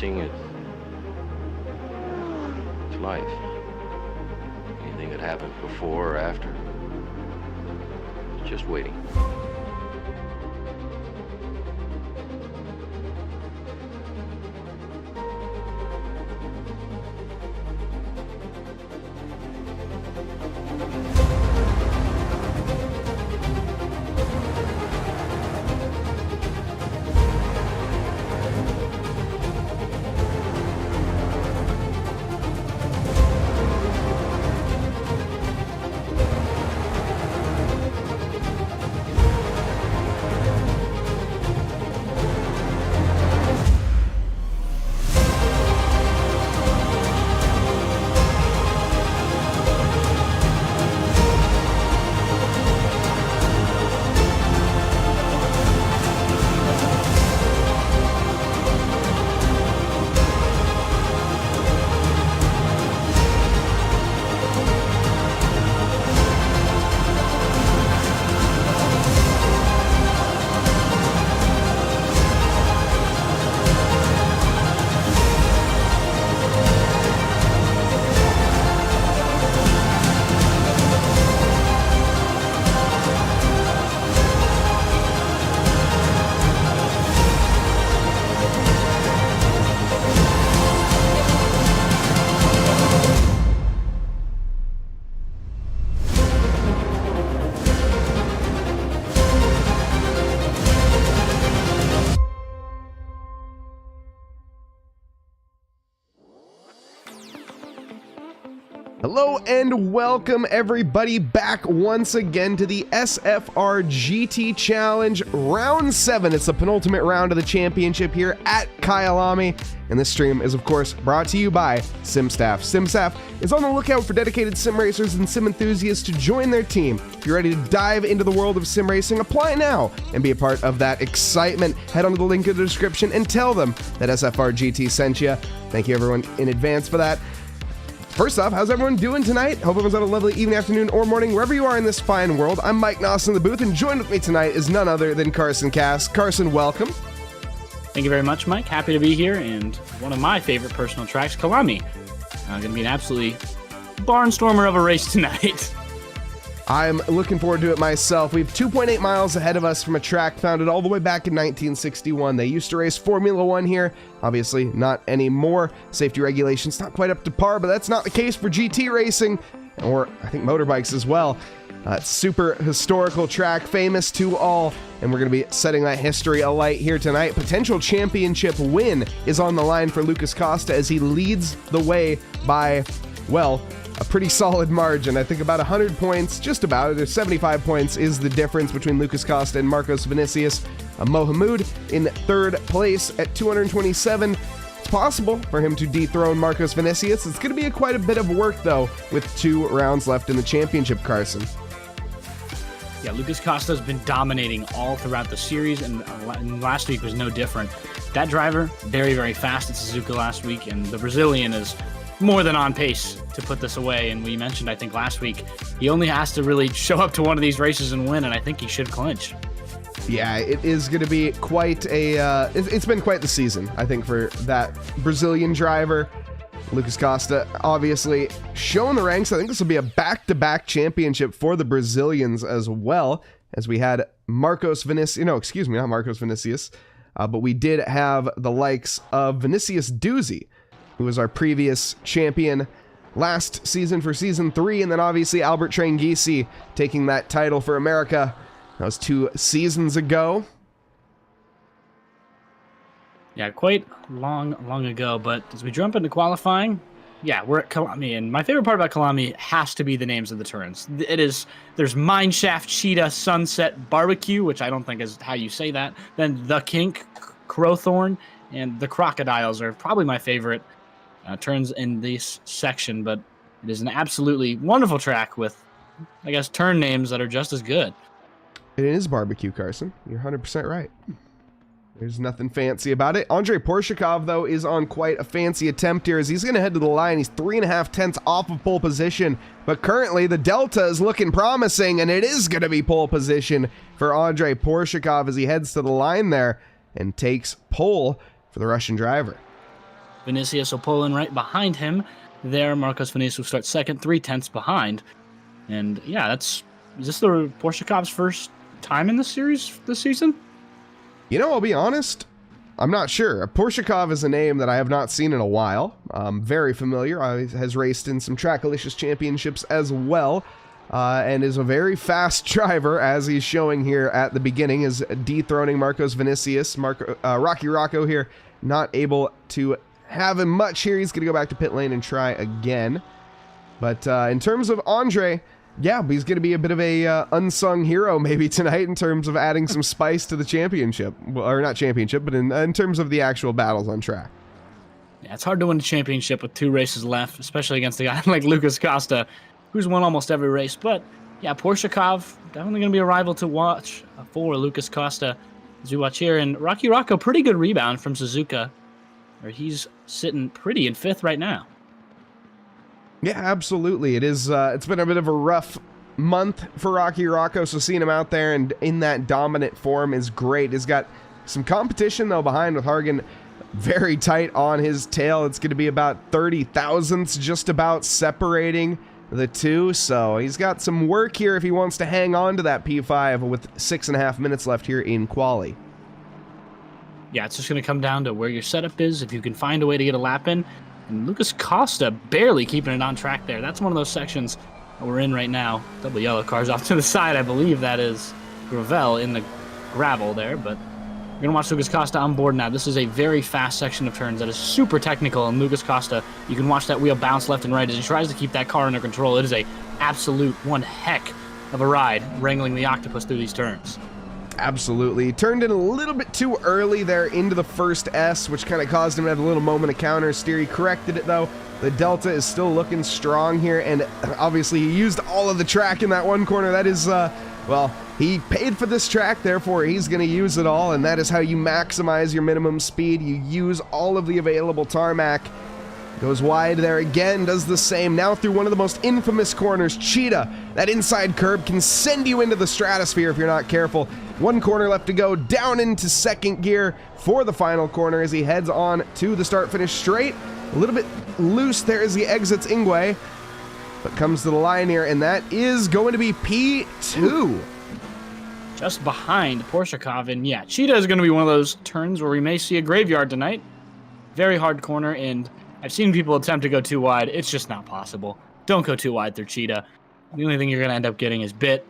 racing is it's life. Anything that happens before or after, it's just waiting. Hello and welcome everybody back once again to the SFRGT Challenge Round 7. It's the penultimate round of the championship here at Kyalami, and this stream is of course brought to you by SimStaff. SimStaff is on the lookout for dedicated sim racers and sim enthusiasts to join their team. If you're ready to dive into the world of sim racing, apply now and be a part of that excitement. Head on to the link in the description and tell them that SFRGT sent you. Thank you everyone in advance for that. First off, how's everyone doing tonight? Hope everyone's had a lovely evening, afternoon, or morning, wherever you are in this fine world. I'm Mike Nause in the booth, and joined with me tonight is none other than Carson Kass. Carson, welcome. Thank you very much, Mike. Happy to be here, and one of my favorite personal tracks, Kyalami. Going to be an absolutely barnstormer of a race tonight. I'm looking forward to it myself. We have 2.8 miles ahead of us from a track founded all the way back in 1961. They used to race Formula One here. Obviously, not anymore. Safety regulations not quite up to par, but that's not the case for GT racing, or I think motorbikes as well. It's super historical track, famous to all, and we're going to be setting that history alight here tonight. Potential championship win is on the line for Lucas Costa as he leads the way by, well, a pretty solid margin. I think about 100 points, just about. There's 75 points is the difference between Lucas Costa and Marcos Vinicius. Mohamed in third place at 227. It's possible for him to dethrone Marcos Vinicius. It's going to be quite a bit of work, though, with 2 rounds left in the championship, Carson. Yeah, Lucas Costa's been dominating all throughout the series, and last week was no different. That driver, very, very fast at Suzuka last week, and the Brazilian is more than on pace to put this away. And we mentioned, I think last week, he only has to really show up to one of these races and win, and I think he should clinch. Yeah, it is going to be quite a it's been quite the season, I think, for that Brazilian driver. Lucas Costa obviously showing the ranks. I think this will be a back-to-back championship for the Brazilians as well, as we had Marcos Vinicius, no, excuse me, not Marcos Vinicius, but we did have the likes of Vinicius Duzzi, who was our previous champion last season for Season 3, and then obviously Albert Tranghisi taking that title for America. That was 2 seasons ago. Yeah, quite long ago, but as we jump into qualifying, yeah, we're at Kyalami, and my favorite part about Kyalami has to be the names of the turns. There's Mineshaft, Cheetah, Sunset, Barbecue, which I don't think is how you say that, then The Kink, Crowthorn, and the Crocodiles are probably my favorite turns in this section, but it is an absolutely wonderful track with, I guess, turn names that are just as good. It is Barbecue, Carson. You're 100% right. There's nothing fancy about it. Andrei Porshikov, though, is on quite a fancy attempt here as he's going to head to the line. He's 3.5 tenths off of pole position, but currently the Delta is looking promising, and it is going to be pole position for Andrei Porshikov as he heads to the line there and takes pole for the Russian driver. Vinicius will pull in right behind him. There, Marcos Vinicius will start second, 3/10 behind. And yeah, is this the Porsche first time in the series this season? You know, I'll be honest, I'm not sure. Porshakov is a name that I have not seen in a while. Very familiar. Has raced in some Trackalicious championships as well, and is a very fast driver, as he's showing here at the beginning, is dethroning Marcos Vinicius. Rocky Rocco here, not able to have him much here. He's going to go back to pit lane and try again. But in terms of Andre, yeah, he's going to be a bit of a unsung hero maybe tonight in terms of adding some spice to the championship. Well, or not championship, but in terms of the actual battles on track. Yeah, it's hard to win a championship with 2 races left, especially against a guy like Lucas Costa, who's won almost every race. But yeah, Porshakov, definitely going to be a rival to watch for Lucas Costa as we watch here. And Rocky Rocco, pretty good rebound from Suzuka, where he's sitting pretty in 5th right now. Yeah, absolutely. It is. It's been a bit of a rough month for Rocky Rocco, so seeing him out there and in that dominant form is great. He's got some competition, though, behind with Hargan very tight on his tail. It's going to be about 30 thousandths just about separating the two, so he's got some work here if he wants to hang on to that P5 with 6.5 minutes left here in quali. Yeah, it's just going to come down to where your setup is, if you can find a way to get a lap in. And Lucas Costa barely keeping it on track there. That's one of those sections that we're in right now. Double yellow cars off to the side. I believe that is Gravel in the gravel there. But we're going to watch Lucas Costa on board now. This is a very fast section of turns that is super technical. And Lucas Costa, you can watch that wheel bounce left and right as he tries to keep that car under control. It is a absolute one heck of a ride wrangling the octopus through these turns. Absolutely. Turned in a little bit too early there into the first S, which kind of caused him to have a little moment of counter steer. He corrected it, though. The Delta is still looking strong here, and obviously he used all of the track in that one corner. That is, well, he paid for this track, therefore he's going to use it all, and that is how you maximize your minimum speed. You use all of the available tarmac. Goes wide there again, does the same. Now through one of the most infamous corners, Cheetah. That inside curb can send you into the stratosphere if you're not careful. One corner left to go, down into second gear for the final corner as he heads on to the start-finish straight. A little bit loose there as he exits Ingwe, but comes to the line here, and that is going to be P2. Just behind Porshakov, and yeah, Cheetah is going to be one of those turns where we may see a graveyard tonight. Very hard corner, and I've seen people attempt to go too wide. It's just not possible. Don't go too wide through Cheetah. The only thing you're going to end up getting is bit.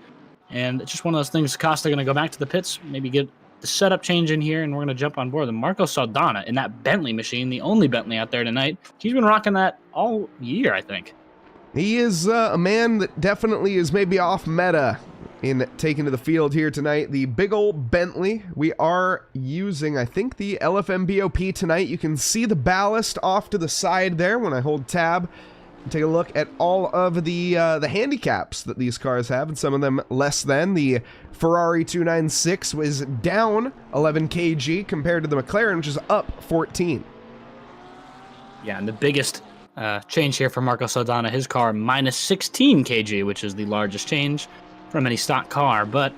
And it's just one of those things. Costa going to go back to the pits, maybe get the setup change in here, and we're going to jump on board. And Marco Saldana in that Bentley machine, the only Bentley out there tonight. He's been rocking that all year, I think. He is a man that definitely is maybe off meta in taking to the field here tonight. The big old Bentley. We are using, I think, the LFM-BOP tonight. You can see the ballast off to the side there when I hold tab. Take a look at all of the handicaps that these cars have, and some of them less than. The Ferrari 296 was down 11 kg compared to the McLaren, which is up 14. Yeah, and the biggest change here for Marco Saldana, his car minus 16 kg, which is the largest change from any stock car, but,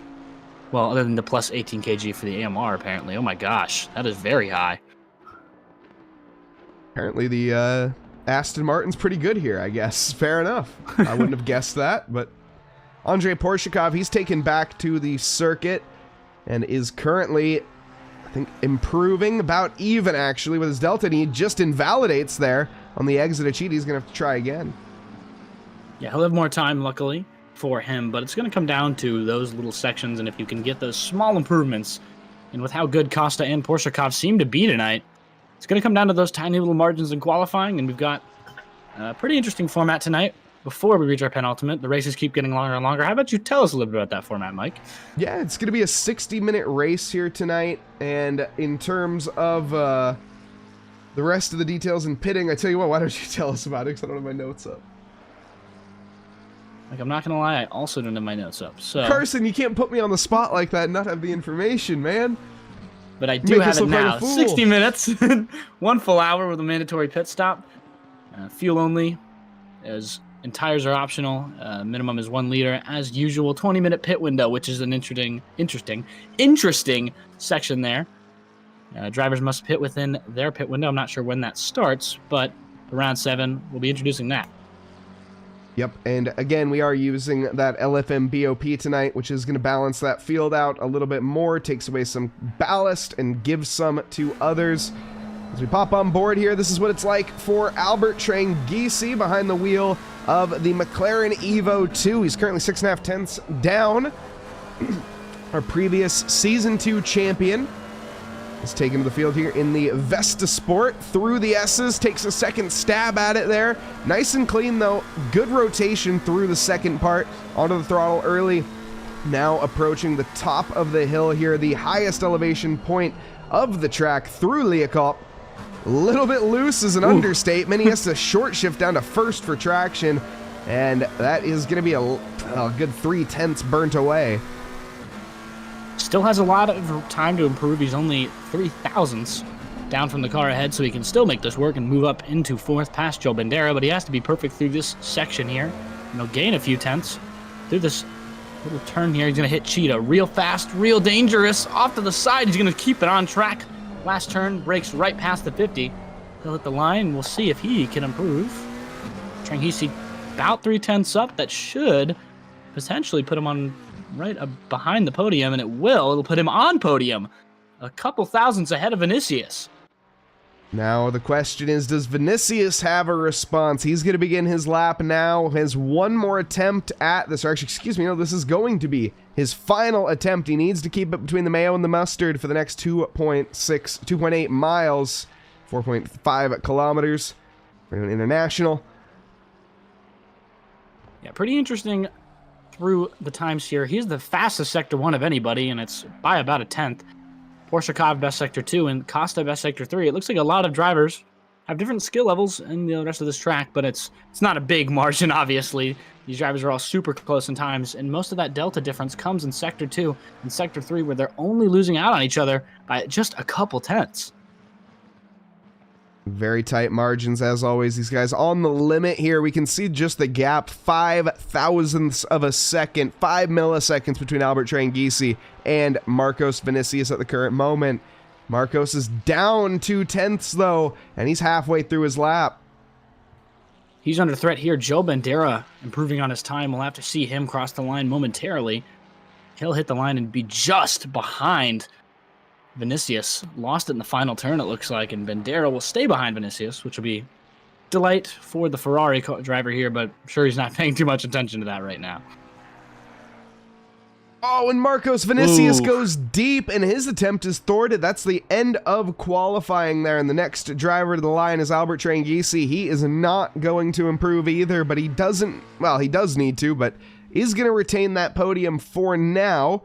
well, other than the plus 18 kg for the AMR, apparently. Oh my gosh, that is very high. Apparently the Aston Martin's pretty good here, I guess. Fair enough. I wouldn't have guessed that, but Andrei Porshakov, he's taken back to the circuit and is currently, I think, improving, about even, actually, with his Delta, and he just invalidates there on the exit of Cheetah. He's going to have to try again. Yeah, he'll have more time, luckily, for him, but it's going to come down to those little sections, and if you can get those small improvements, and with how good Costa and Porshakov seem to be tonight, it's going to come down to those tiny little margins in qualifying, and we've got a pretty interesting format tonight. Before we reach our penultimate, the races keep getting longer and longer. How about you tell us a little bit about that format, Mike? Yeah, it's going to be a 60-minute race here tonight, and in terms of the rest of the details in pitting, I tell you what, why don't you tell us about it, because I don't have my notes up. Like, I'm not going to lie, I also don't have my notes up. So Carson, you can't put me on the spot like that and not have the information, man. But I do have it now. 60 minutes, 1 full hour with a mandatory pit stop. Fuel only, and tires are optional. Minimum is 1 liter. As usual, 20-minute pit window, which is an interesting section there. Drivers must pit within their pit window. I'm not sure when that starts, but around 7, we'll be introducing that. Yep, and again, we are using that LFM BOP tonight, which is going to balance that field out a little bit more, takes away some ballast, and gives some to others. As we pop on board here, this is what it's like for Albert Tranghese behind the wheel of the McLaren Evo 2. He's currently 6.5 tenths down. Our previous Season 2 champion is taken to the field here in the Vesta Sport through the S's, takes a second stab at it there. Nice and clean though, good rotation through the second part, onto the throttle early. Now approaching the top of the hill here, the highest elevation point of the track through Leocal. A little bit loose is an understatement. He has to short shift down to first for traction, and that is going to be a good 3 tenths burnt away. Still has a lot of time to improve. He's only 3 thousandths down from the car ahead, so he can still make this work and move up into 4th past Joe Bandera, but he has to be perfect through this section here. And he'll gain a few tenths through this little turn here. He's going to hit Cheetah real fast, real dangerous. Off to the side, he's going to keep it on track. Last turn, breaks right past the 50. He'll hit the line. We'll see if he can improve. Tranghese about 3 tenths up. That should potentially put him on right behind the podium, and it will. It'll put him on podium. A couple thousandths ahead of Vinicius. Now the question is, does Vinicius have a response? He's going to begin his lap now. Has one more attempt at this, or actually, excuse me, no, this is going to be his final attempt. He needs to keep it between the mayo and the mustard for the next 2.8 miles, 4.5 kilometers for an international. Yeah, pretty interesting through the times here. He's the fastest Sector 1 of anybody, and it's by about a tenth. Porsche best Sector 2 and Costa best Sector 3. It looks like a lot of drivers have different skill levels in the rest of this track, but it's not a big margin, obviously. These drivers are all super close in times, and most of that delta difference comes in Sector 2 and Sector 3, where they're only losing out on each other by just a couple tenths. Very tight margins, as always. These guys on the limit here. We can see just the gap, 5 thousandths of a second, 5 milliseconds between Albert Tranghese and Marcos Vinicius at the current moment. Marcos is down 2 tenths, though, and he's halfway through his lap. He's under threat here. Joe Bandera improving on his time. We'll have to see him cross the line momentarily. He'll hit the line and be just behind Vinicius. Lost it in the final turn, it looks like, and Bandera will stay behind Vinicius, which will be delight for the Ferrari driver here, but I'm sure he's not paying too much attention to that right now. Oh, and Marcos Vinicius goes deep, and his attempt is thwarted. That's the end of qualifying there, and the next driver to the line is Albert Tranghese. He is not going to improve either, but he doesn't, well, he does need to, but is going to retain that podium for now.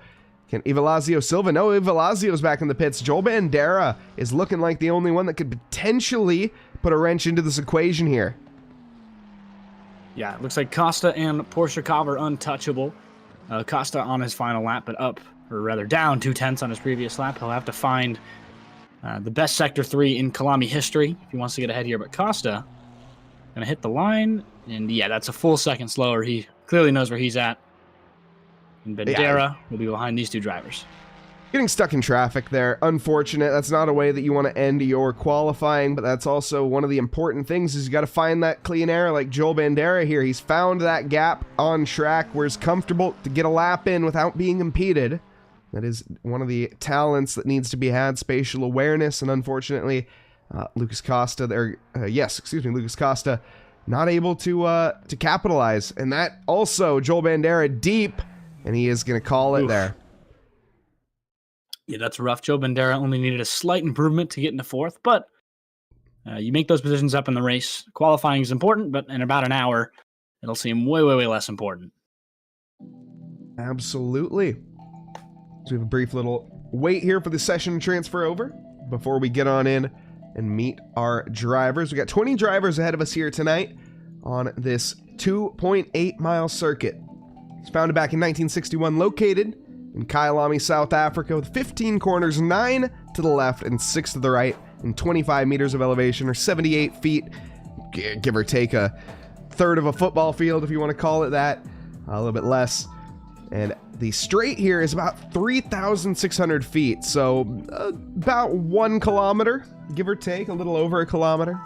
Can Evilazio Silva? No, Evilazio's back in the pits. Joel Bandera is looking like the only one that could potentially put a wrench into this equation here. Yeah, it looks like Costa and Porsche are untouchable. Costa on his final lap, but up, or rather down 2 tenths on his previous lap. He'll have to find the best Sector 3 in Kyalami history if he wants to get ahead here. But Costa going to hit the line, and yeah, that's a full second slower. He clearly knows where he's at. And Bandera will be behind these 2 drivers. Getting stuck in traffic there, unfortunate. That's not a way that you want to end your qualifying, but that's also one of the important things is you got to find that clean air like Joel Bandera here. He's found that gap on track where it's comfortable to get a lap in without being impeded. That is one of the talents that needs to be had, spatial awareness, and unfortunately, Lucas Costa there, Lucas Costa not able to capitalize. And that also, Joel Bandera deep, and he is going to call it there. Yeah, that's rough. Joe Bandera only needed a slight improvement to get into 4th, but you make those positions up in the race. Qualifying is important, but in about an hour, it'll seem way, way, way less important. Absolutely. So we have a brief little wait here for the session to transfer over before we get on in and meet our drivers. We got 20 drivers ahead of us here tonight on this 2.8 mile circuit. It's founded back in 1961, located in Kyalami, South Africa, with 15 corners, 9 to the left and 6 to the right, and 25 meters of elevation, or 78 feet, give or take a third of a football field, if you want to call it that, a little bit less. And the straight here is about 3,600 feet, so about 1 kilometer, give or take, a little over a kilometer.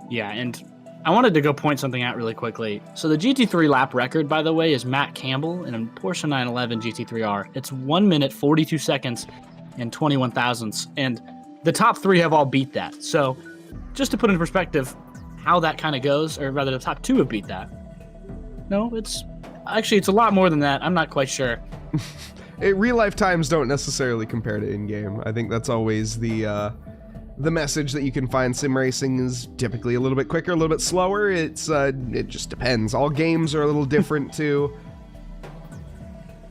Yeah, and I wanted to go point something out really quickly. So the GT3 lap record, by the way, is Matt Campbell in a Porsche 911 GT3R. It's 1 minute, 42 seconds, and 21 thousandths. And the top 3 have all beat that. So just to put in perspective how that kind of goes, or rather the top 2 have beat that. No, it's a lot more than that. I'm not quite sure. Real life times don't necessarily compare to in-game. I think that's always the message that you can find. Sim racing is typically a little bit quicker, a little bit slower. It just depends. All games are a little different too.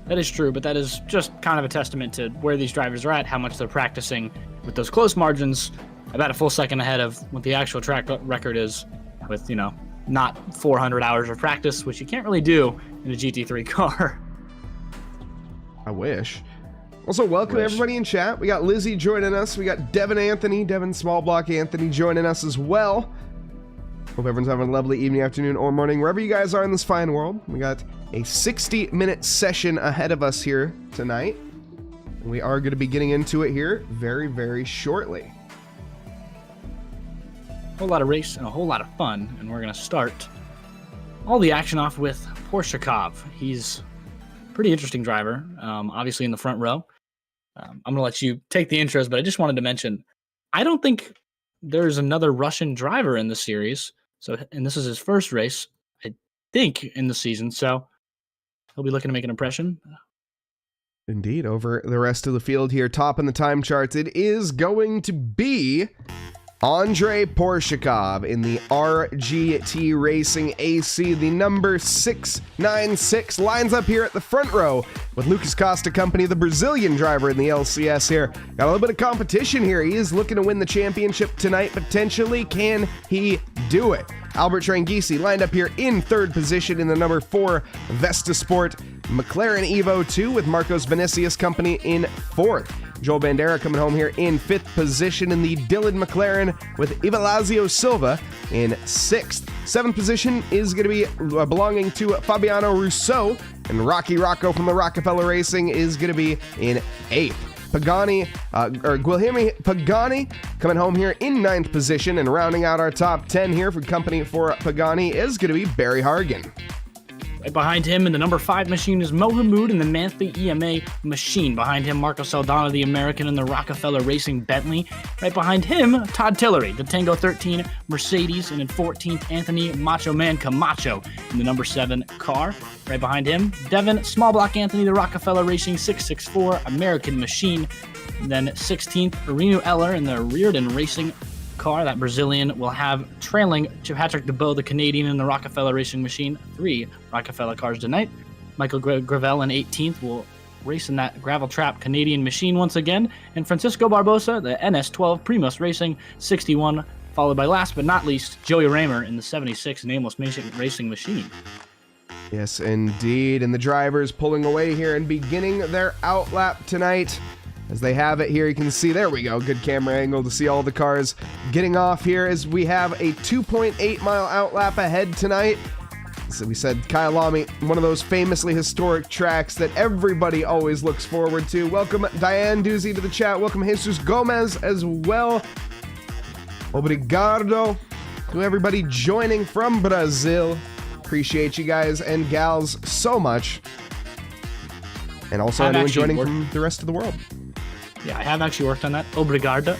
That is true, but that is just kind of a testament to where these drivers are at, how much they're practicing with those close margins, about a full second ahead of what the actual track record is with, not 400 hours of practice, which you can't really do in a GT3 car. I wish. Also, welcome everybody in chat. We got Lizzie joining us. We got Devin Smallblock Anthony joining us as well. Hope everyone's having a lovely evening, afternoon, or morning, wherever you guys are in this fine world. We got a 60-minute session ahead of us here tonight. And we are going to be getting into it here very, very shortly. A whole lot of race and a whole lot of fun, and we're going to start all the action off with Porshakov. He's a pretty interesting driver, obviously in the front row. I'm going to let you take the intros, but I just wanted to mention, I don't think there's another Russian driver in the series. And this is his first race, I think, in the season. So he'll be looking to make an impression. Indeed, over the rest of the field here, top in the time charts, it is going to be Andrei Porshakov in the RGT Racing AC. The number 696 lines up here at the front row with Lucas Costa Company, the Brazilian driver in the LCS here. Got a little bit of competition here. He is looking to win the championship tonight, potentially. Can he do it? Albert Trangisi lined up here in 3rd position in the number 4 Vesta Sport McLaren Evo 2 with Marcos Vinicius Company in 4th. Joel Bandera coming home here in 5th position in the Dylan McLaren with Evelazio Silva in 6th. 7th position is going to be belonging to Fabiano Rousseau, and Rocky Rocco from the Rockefeller Racing is going to be in 8th. Guilherme Pagani coming home here in 9th position, and rounding out our top 10 here for company for Pagani is going to be Barry Hargan. Right behind him in the number 5 machine is Mohamoud in the Manthey EMA machine. Behind him, Marco Saldana, the American in the Rockefeller Racing Bentley. Right behind him, Todd Tillery, the Tango 13 Mercedes. And in 14th, Anthony Macho Man Camacho in the number 7 car. Right behind him, Devin Smallblock Anthony, the Rockefeller Racing 664 American machine. And then 16th, Renu Eller in the Reardon Racing car. That Brazilian will have trailing Patrick DeBow, the Canadian in the Rockefeller Racing machine. 3 Rockefeller cars tonight. Michael Gravel in 18th will race in that gravel trap Canadian machine once again. And Francisco Barbosa, the NS12 Primus Racing 61, followed by last but not least Joey Raymer in the 76 Nameless Racing machine. Yes, indeed. And the drivers pulling away here and beginning their outlap tonight. As they have it here, you can see, there we go, good camera angle to see all the cars getting off here as we have a 2.8 mile outlap ahead tonight. So we said Kyalami, one of those famously historic tracks that everybody always looks forward to. Welcome Diane Doozy to the chat. Welcome Jesus Gomez as well. Obrigado to everybody joining from Brazil. Appreciate you guys and gals so much. And also anyone joining from the rest of the world. Yeah, I have actually worked on that. Obrigado.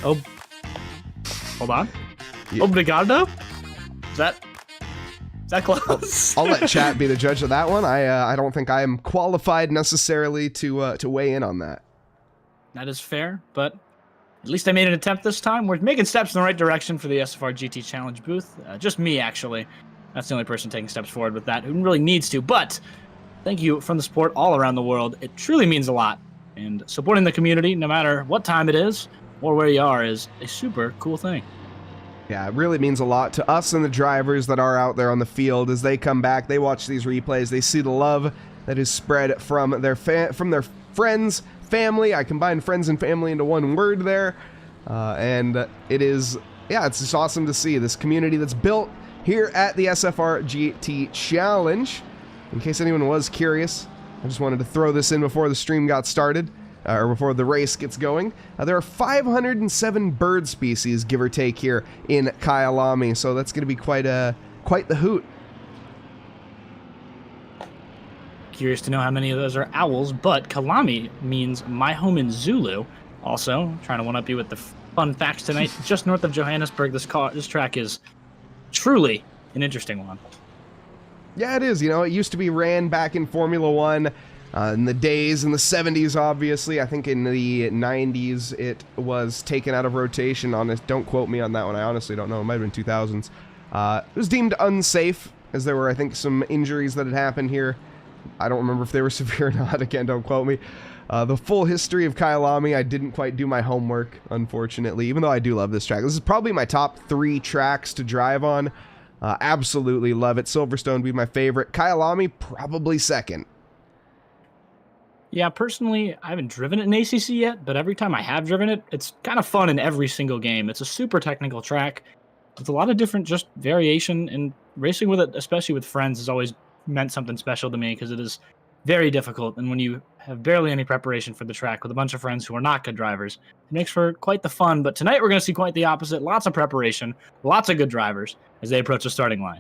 Hold on. Yeah. Obrigado? Is that close? I'll let chat be the judge of that one. I don't think I am qualified necessarily to weigh in on that. That is fair, but at least I made an attempt this time. We're making steps in the right direction for the SFRGT Challenge booth. Just me, actually. That's the only person taking steps forward with that who really needs to. But thank you from the sport all around the world. It truly means a lot. And supporting the community, no matter what time it is or where you are, is a super cool thing. Yeah, it really means a lot to us and the drivers that are out there on the field as they come back. They watch these replays. They see the love that is spread from their friends, family. I combined friends and family into one word there. And it is, yeah, it's just awesome to see this community that's built here at the SFRGT Challenge. in case anyone was curious, I just wanted to throw this in before the stream got started, or before the race gets going. There are 507 bird species, give or take, here in Kyalami, so that's going to be quite the hoot. Curious to know how many of those are owls, but Kyalami means my home in Zulu. Also, trying to one-up you with the fun facts tonight. Just north of Johannesburg, this track is truly an interesting one. Yeah, it is. You know, it used to be ran back in Formula One in the days in the 70s, obviously. I think in the 90s it was taken out of rotation. Don't quote me on that one. I honestly don't know. It might have been 2000s. It was deemed unsafe, as there were, I think, some injuries that had happened here. I don't remember if they were severe or not. Again, don't quote me. The full history of Kyalami, I didn't quite do my homework, unfortunately, even though I do love this track. This is probably my top 3 tracks to drive on. Absolutely love it. Silverstone would be my favorite. Kyalami, probably second. Yeah, personally, I haven't driven it in ACC yet, but every time I have driven it, it's kind of fun in every single game. It's a super technical track with a lot of different just variation, and racing with it, especially with friends, has always meant something special to me because it is very difficult, and when you have barely any preparation for the track with a bunch of friends who are not good drivers, it makes for quite the fun. But tonight we're going to see quite the opposite. Lots of preparation, lots of good drivers as they approach the starting line.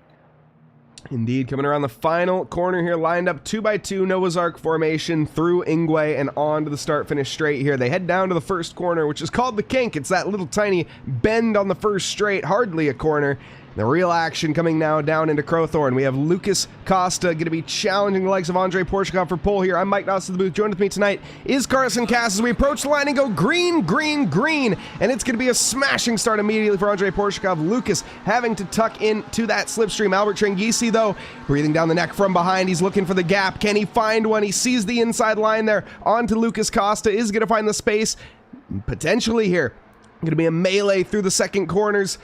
Indeed, coming around the final corner here, lined up 2x2 Noah's Ark formation through Ingwe and on to the start-finish straight here. They head down to the first corner, which is called the kink. It's that little tiny bend on the first straight, hardly a corner. The real action coming now down into Crowthorne. We have Lucas Costa going to be challenging the likes of Andre Porshikov for pole here. I'm Mike Nause of the booth. Joined with me tonight is Carson Kass as we approach the line and go green, green, green. And it's going to be a smashing start immediately for Andre Porshikov. Lucas having to tuck into that slipstream. Albert Trengisi, though, breathing down the neck from behind. He's looking for the gap. Can he find one? He sees the inside line there. On to Lucas Costa. Is going to find the space. Potentially here. Going to be a melee through the second corners.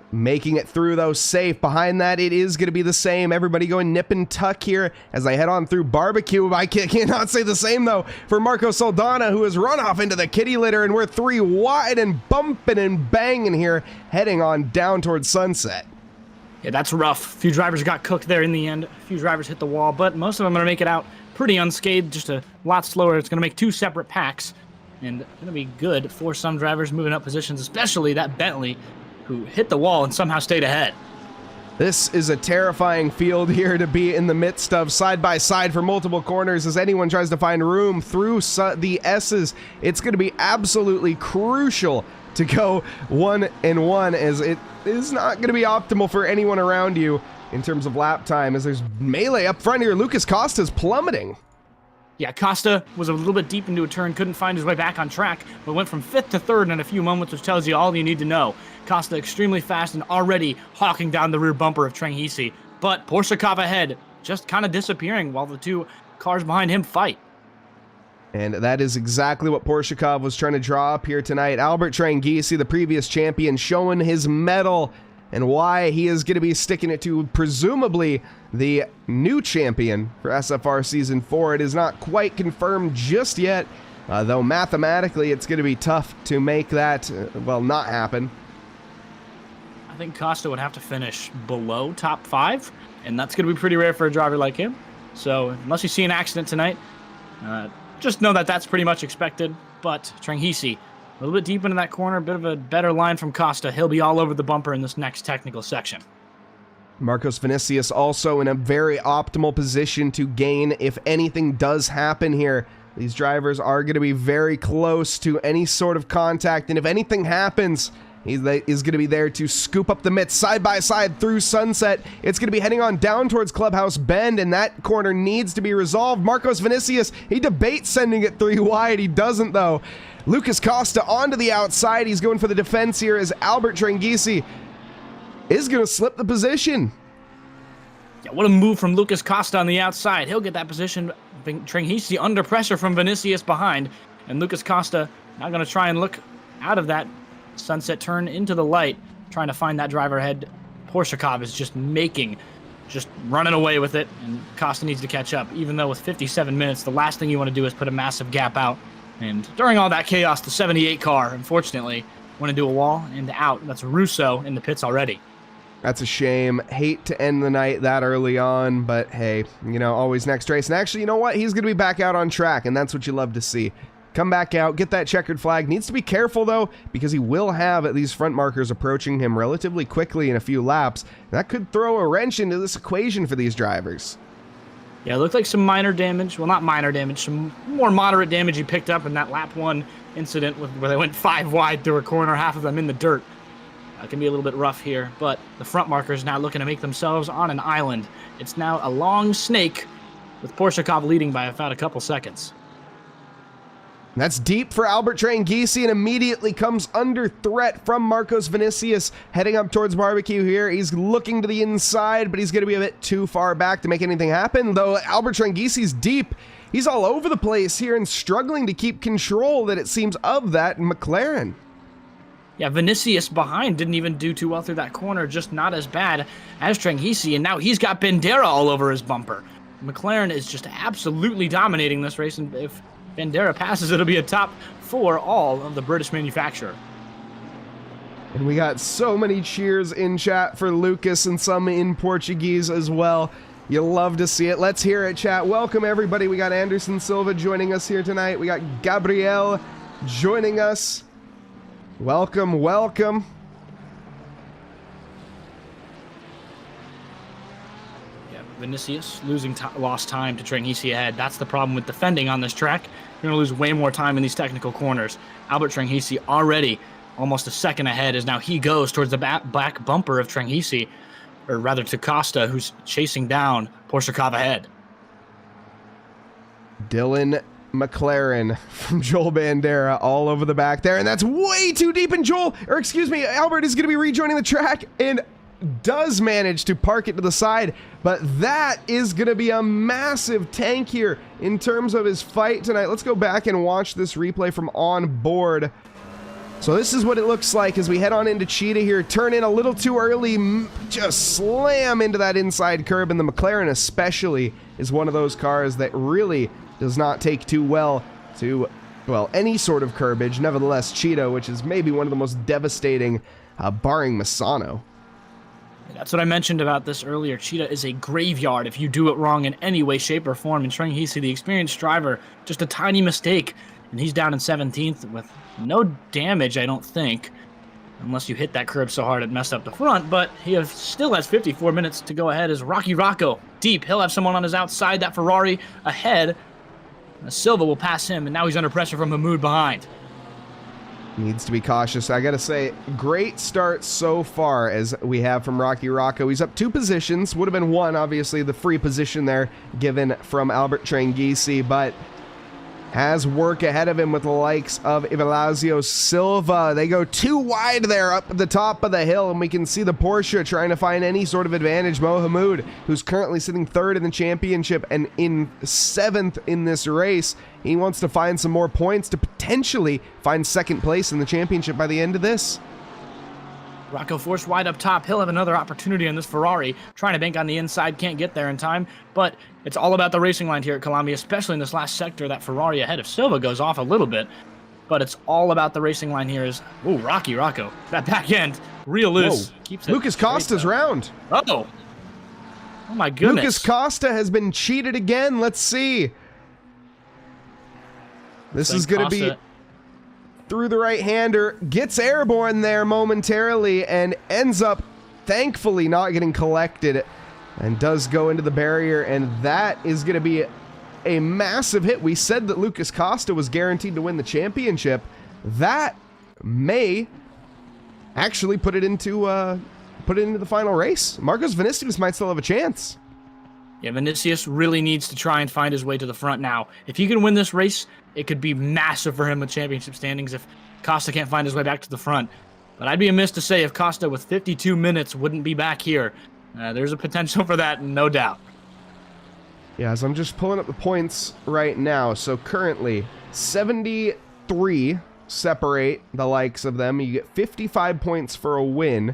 Making it through, though, safe. Behind that, it is going to be the same. Everybody going nip and tuck here as I head on through Barbecue. I cannot say the same, though, for Marco Soldana, who has run off into the kitty litter, and we're 3 wide and bumping and banging here, heading on down towards Sunset. Yeah, that's rough. A few drivers got cooked there in the end. A few drivers hit the wall, but most of them are going to make it out pretty unscathed, just a lot slower. It's going to make 2 separate packs, and it's going to be good for some drivers moving up positions, especially that Bentley, who hit the wall and somehow stayed ahead. This is a terrifying field here to be in the midst of, side by side for multiple corners as anyone tries to find room through the S's. It's going to be absolutely crucial to go 1-1 as it is not going to be optimal for anyone around you in terms of lap time as there's melee up front here. Lucas Costa's plummeting. Yeah, Costa was a little bit deep into a turn, couldn't find his way back on track, but went from 5th to 3rd in a few moments, which tells you all you need to know. Costa extremely fast and already hawking down the rear bumper of Trengisi, but Porshikov ahead, just kind of disappearing while the 2 cars behind him fight. And that is exactly what Porshikov was trying to draw up here tonight. Albert Trengisi, the previous champion, showing his mettle and why he is going to be sticking it to presumably the new champion for SFR Season 4. It is not quite confirmed just yet, though mathematically it's going to be tough to make that, not happen. I think Costa would have to finish below top 5, and that's going to be pretty rare for a driver like him. So unless you see an accident tonight, just know that that's pretty much expected. But Trengisi, a little bit deep into that corner, a bit of a better line from Costa. He'll be all over the bumper in this next technical section. Marcos Vinicius also in a very optimal position to gain if anything does happen here. These drivers are going to be very close to any sort of contact, and if anything happens, he is going to be there to scoop up the mitts side by side through Sunset. It's going to be heading on down towards Clubhouse Bend, and that corner needs to be resolved. Marcos Vinicius, he debates sending it 3 wide. He doesn't, though. Lucas Costa onto the outside. He's going for the defense here as Albert Trengisi is going to slip the position. Yeah, what a move from Lucas Costa on the outside. He'll get that position. Trengisi under pressure from Vinicius behind, and Lucas Costa now going to try and look out of that Sunset turn into the light, trying to find that driver ahead. Porshikov is just running away with it, and Costa needs to catch up, even though with 57 minutes, the last thing you want to do is put a massive gap out. And during all that chaos, the 78 car, unfortunately, went into a wall and out. That's Russo in the pits already. That's a shame. Hate to end the night that early on, but hey, you know, always next race. And actually, you know what? He's going to be back out on track, and that's what you love to see. Come back out, get that checkered flag. Needs to be careful, though, because he will have these front markers approaching him relatively quickly in a few laps. That could throw a wrench into this equation for these drivers. Yeah, it looked like some minor damage. Well, not minor damage, some more moderate damage he picked up in that lap 1 incident where they went 5 wide through a corner, half of them in the dirt. It can be a little bit rough here, but the front markers now looking to make themselves on an island. It's now a long snake with Porshakov leading by about a couple seconds. That's deep for Albert Tranghese and immediately comes under threat from Marcos Vinicius heading up towards barbecue here. He's looking to the inside, but he's going to be a bit too far back to make anything happen, though Albert Tranghese's deep. He's all over the place here and struggling to keep control that it seems of that McLaren. Yeah, Vinicius behind didn't even do too well through that corner, just not as bad as Tranghese, and now he's got Bandera all over his bumper. McLaren is just absolutely dominating this race, and if Bandera passes, it'll be a top 4 all of the British manufacturer. And we got so many cheers in chat for Lucas and some in Portuguese as well. You love to see it. Let's hear it, chat. Welcome, everybody. We got Anderson Silva joining us here tonight. We got Gabriel joining us. Welcome, welcome. Yeah, Vinicius lost time to Tranghese ahead. That's the problem with defending on this track. You're going to lose way more time in these technical corners. Albert Tranghese already almost a second ahead as now he goes towards the back bumper of Tranghese, or rather to Costa, who's chasing down Porshakov ahead. Dylan McLaren from Joel Bandera all over the back there, and that's way too deep, and Albert is going to be rejoining the track and does manage to park it to the side, but that is going to be a massive tank here in terms of his fight tonight. Let's go back and watch this replay from on board. So this is what it looks like as we head on into Cheetah here. Turn in a little too early, just slam into that inside curb, and the McLaren especially is one of those cars that really does not take too well to, well, any sort of curbage. Nevertheless, Cheetah, which is maybe one of the most devastating, barring Misano. That's what I mentioned about this earlier. Cheetah is a graveyard if you do it wrong in any way, shape, or form. And Tranghese, the experienced driver, just a tiny mistake, and he's down in 17th with no damage, I don't think, unless you hit that curb so hard it messed up the front. But he still has 54 minutes to go ahead as Rocky Rocco deep. He'll have someone on his outside, that Ferrari ahead. Silva will pass him, and now he's under pressure from Mahmoud behind. Needs to be cautious. I gotta say, great start so far as we have from Rocky Rocco. He's up 2 positions. Would have been 1, obviously, the free position there given from Albert Tranghese, but has work ahead of him with the likes of Evelazio Silva. They go 2 wide there up at the top of the hill, and we can see the Porsche trying to find any sort of advantage. Mohamed, who's currently sitting 3rd in the championship and in 7th in this race, he wants to find some more points to potentially find 2nd place in the championship by the end of this. Rocco forced wide up top. He'll have another opportunity on this Ferrari. Trying to bank on the inside, can't get there in time, but it's all about the racing line here at Kyalami, especially in this last sector. That Ferrari ahead of Silva goes off a little bit, but it's all about the racing line here. Ooh, Rocky Rocco. That back end, real loose. Keeps it Lucas Costa's round. Oh my goodness. Lucas Costa has been cheated again. Let's see. This is going to be through the right-hander, gets airborne there momentarily and ends up thankfully not getting collected and does go into the barrier, and that is going to be a massive hit. We said that Lucas Costa was guaranteed to win the championship. That may actually put it into the final race. Marcos Vinicius might still have a chance. Yeah, Vinicius really needs to try and find his way to the front now. If he can win this race, it could be massive for him with championship standings if Costa can't find his way back to the front. But I'd be amiss to say if Costa with 52 minutes wouldn't be back here. There's a potential for that, no doubt. Yeah, as I'm just pulling up the points right now. So currently, 73 separate the likes of them. You get 55 points for a win.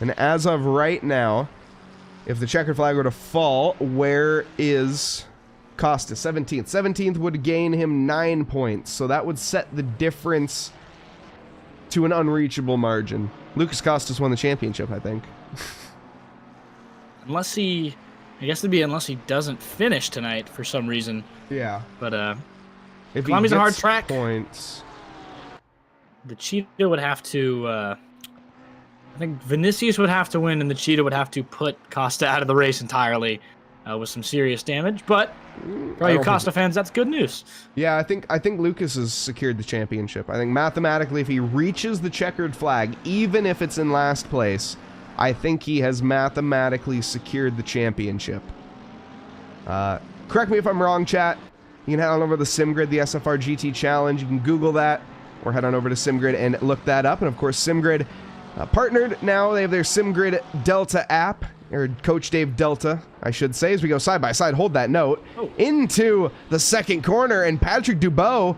And as of right now, if the checkered flag were to fall, where is Costa? 17th. 17th would gain him 9 points. So that would set the difference to an unreachable margin. Lucas Costa's won the championship, I think. unless he, I guess it'd be unless he doesn't finish tonight for some reason. Yeah. But If he Kalami's a hard gets track. points. The Cheetah would have to, I think Vinicius would have to win, and the Cheetah would have to put Costa out of the race entirely with some serious damage. But for all you Costa fans, that's good news. Yeah, I think Lucas has secured the championship. I think mathematically, if he reaches the checkered flag, even if it's in last place, I think he has mathematically secured the championship. Correct me if I'm wrong, chat. You can head on over to the SimGrid, the SFRGT Challenge. You can Google that, or head on over to SimGrid and look that up. And of course, SimGrid partnered now. They have their SimGrid Delta app, or Coach Dave Delta, I should say, as we go side by side. Hold that note. Into the second corner, and Patrick Dubois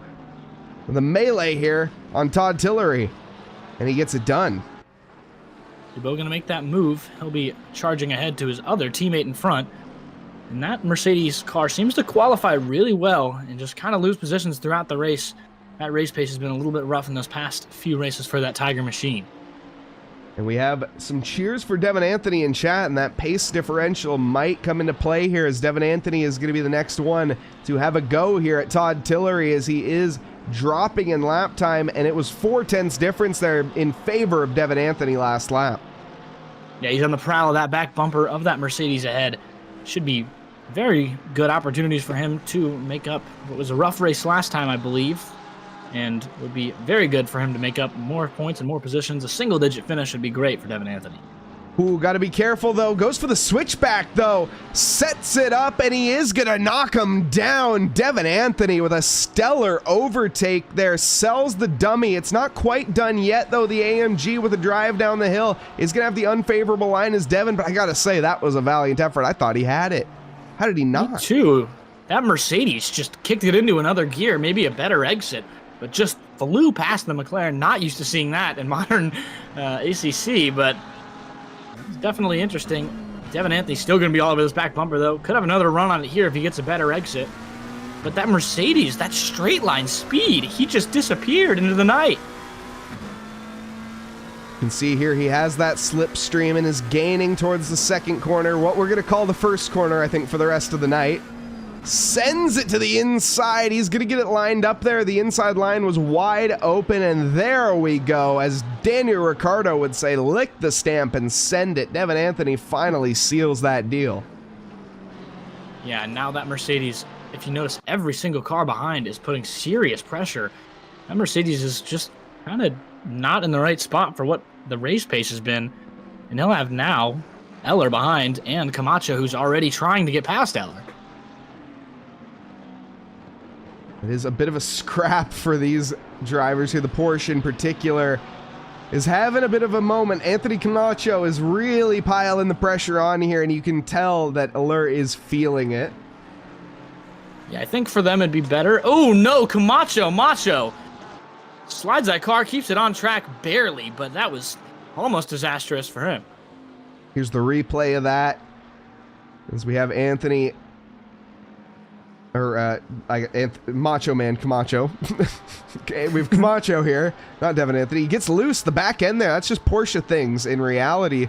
with a melee here on Todd Tillery, and he gets it done. Dubois going to make that move. He'll be charging ahead to his other teammate in front. And that Mercedes car seems to qualify really well and just kind of lose positions throughout the race. That race pace has been a little bit rough in those past few races for that Tiger machine. And we have some cheers for Devin Anthony in chat, and that pace differential might come into play here, as Devin Anthony is going to be the next one to have a go here at Todd Tillery, as he is dropping in lap time, and it was 4/10 difference there in favor of Devin Anthony last lap. Yeah, he's on the prowl of that back bumper of that Mercedes ahead. Should be very good opportunities for him to make up what was a rough race last time, I believe. And would be very good for him to make up more points and more positions. A single-digit finish would be great for Devin Anthony. Ooh, got to be careful, though. Goes for the switchback, though. Sets it up, and he is going to knock him down. Devin Anthony with a stellar overtake there. Sells the dummy. It's not quite done yet, though. The AMG with a drive down the hill is going to have the unfavorable line as Devin, but I got to say, that was a valiant effort. I thought he had it. How did he not? Me too. That Mercedes just kicked it into another gear, maybe a better exit, but just flew past the McLaren. Not used to seeing that in modern ACC, but it's definitely interesting. Devin Anthony's still going to be all over this back bumper, though. Could have another run on it here if he gets a better exit. But that Mercedes, that straight line speed, he just disappeared into the night. You can see here he has that slipstream and is gaining towards the second corner, what we're going to call the first corner, I think, for the rest of the night. Sends it to the inside. He's going to get it lined up there. The inside line was wide open, and there we go. As Daniel Ricciardo would say, lick the stamp and send it. Devin Anthony finally seals that deal. Yeah, and now that Mercedes, if you notice, every single car behind is putting serious pressure. That Mercedes is just kind of not in the right spot for what the race pace has been. And they'll have now Eller behind and Camacho, who's already trying to get past Eller. It is a bit of a scrap for these drivers here. The Porsche in particular is having a bit of a moment. Anthony Camacho is really piling the pressure on here, and you can tell that Aller is feeling it. Yeah, I think for them it'd be better. Oh no, Camacho, Macho slides that car, keeps it on track barely, but that was almost disastrous for him. Here's the replay of that, as we have Anthony, or Macho Man Camacho. Okay, we have Camacho here, not Devin Anthony. He gets loose, the back end there. That's just Porsche things in reality.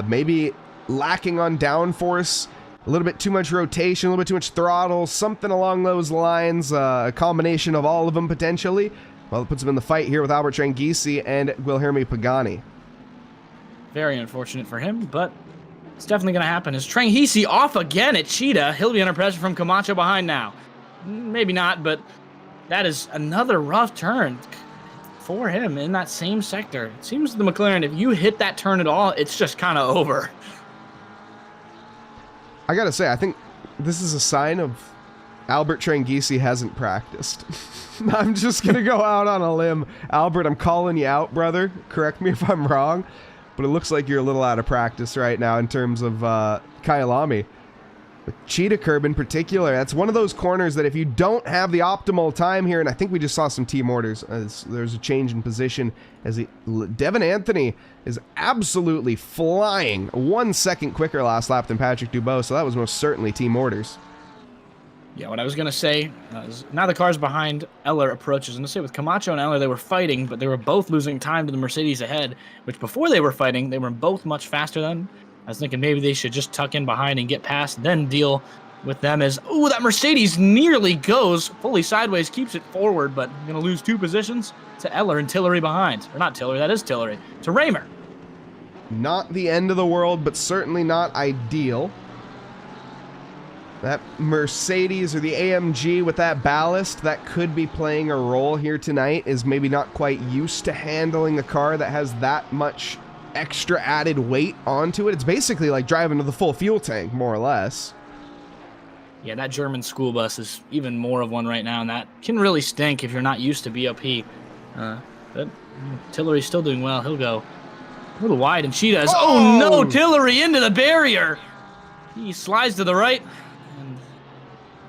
Maybe lacking on downforce, a little bit too much rotation, a little bit too much throttle, something along those lines. A combination of all of them potentially. Well, it puts him in the fight here with Albert Tranghisi and Guilherme Pagani. Very unfortunate for him, but it's definitely going to happen. Is Tranghisi off again at Cheetah? He'll be under pressure from Camacho behind now. Maybe not, but that is another rough turn for him in that same sector. It seems the McLaren, if you hit that turn at all, it's just kind of over. I got to say, I think this is a sign of Albert Tranghisi hasn't practiced. I'm just going to go out on a limb. Albert, I'm calling you out, brother. Correct me if I'm wrong, but it looks like you're a little out of practice right now in terms of Kyalami. The Cheetah curb in particular, that's one of those corners that if you don't have the optimal time here, and I think we just saw some team orders, there's a change in position as Devin Anthony is absolutely flying 1 second quicker last lap than Patrick Dubois, so that was most certainly team orders. Yeah, what I was going to say is now the cars behind Eller approaches. And to say with Camacho and Eller, they were fighting, but they were both losing time to the Mercedes ahead, which before they were fighting, they were both much faster than. I was thinking maybe they should just tuck in behind and get past, then deal with them as, ooh, that Mercedes nearly goes fully sideways, keeps it forward, but going to lose 2 positions to Eller and Tillery behind. Or not Tillery, that is Tillery. To Raymer. Not the end of the world, but certainly not ideal. That Mercedes or the AMG with that ballast that could be playing a role here tonight is maybe not quite used to handling a car that has that much extra added weight onto it. It's basically like driving with a full fuel tank, more or less. Yeah, that German school bus is even more of one right now, and that can really stink if you're not used to BOP. But Tillery's still doing well. He'll go a little wide, and she does. Oh no, Tillery into the barrier. He slides to the right, and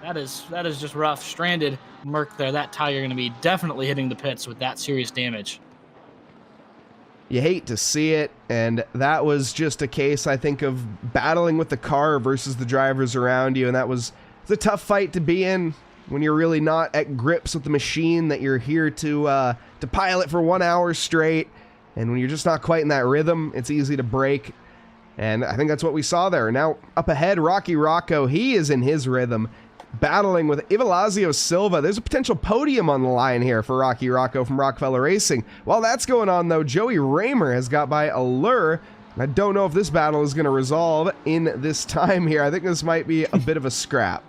that is just rough. Stranded Merc there. That tire going to be definitely hitting the pits with that serious damage. You hate to see it, and that was just a case, I think, of battling with the car versus the drivers around you, and it's a tough fight to be in when you're really not at grips with the machine that you're here to pilot for 1 hour straight, and when you're just not quite in that rhythm, it's easy to break, and I think that's what we saw there. Now, up ahead, Rocky Rocco, he is in his rhythm, battling with Ivalazio Silva. There's a potential podium on the line here for Rocky Rocco from Rockefeller Racing. While that's going on, though, Joey Raymer has got by Allure. I don't know if this battle is going to resolve in this time here. I think this might be a bit of a scrap.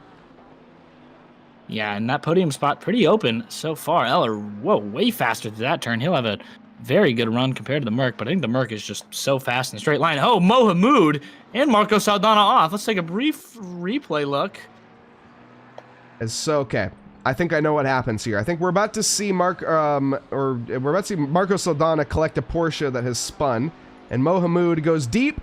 Yeah, and that podium spot pretty open so far. Eller, whoa, way faster to that turn. He'll have a very good run compared to the Merc, but I think the Merc is just so fast in a straight line. Oh, Mohamoud and Marco Saldana off. Let's take a brief replay look. Okay, I think I know what happens here. I think we're about to see Marco Saldana collect a Porsche that has spun, and Mohamoud goes deep.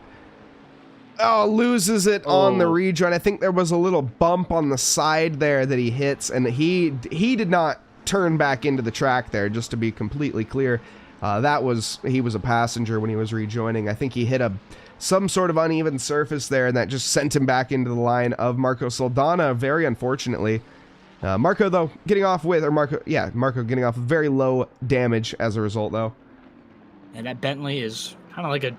Oh, loses it on the rejoin. I think there was a little bump on the side there that he hits, and he did not turn back into the track there, just to be completely clear. He was a passenger when he was rejoining. I think he hit some sort of uneven surface there, and that just sent him back into the line of Marco Saldana, very unfortunately. Marco, though, getting off with very low damage as a result, though. And that Bentley is kind of like a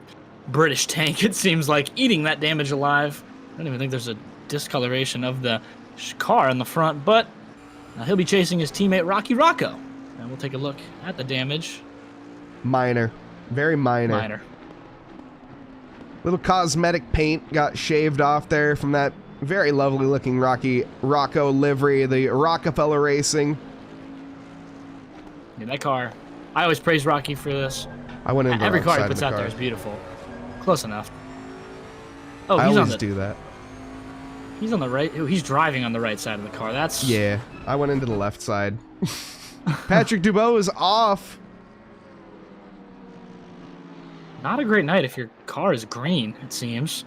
British tank, it seems like, eating that damage alive. I don't even think there's a discoloration of the car in the front, but he'll be chasing his teammate Rocky Rocco. And we'll take a look at the damage. Minor. Very minor. Minor. Little cosmetic paint got shaved off there from that very lovely looking Rocky Rocco livery, the Rockefeller Racing. Yeah, that car. I always praise Rocky for this. I went into every car he puts out there is beautiful. Close enough. Oh, I always do that. He's on the right. Oh, he's driving on the right side of the car. That's yeah. I went into the left side. Patrick Dubois is off. Not a great night if your car is green, it seems.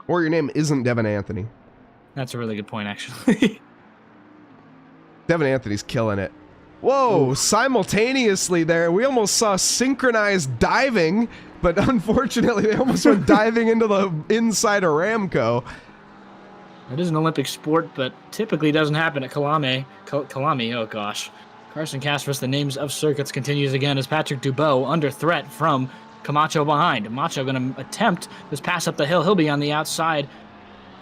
Or your name isn't Devin Anthony. That's a really good point, actually. Devin Anthony's killing it. Whoa, simultaneously there. We almost saw synchronized diving, but unfortunately they almost went diving into the inside of Ramco. It is an Olympic sport, but typically doesn't happen at Kyalami. Oh, gosh. Carson Kass versus the names of circuits continues again as Patrick Dubois under threat from Camacho behind. Macho going to attempt this pass up the hill. He'll be on the outside.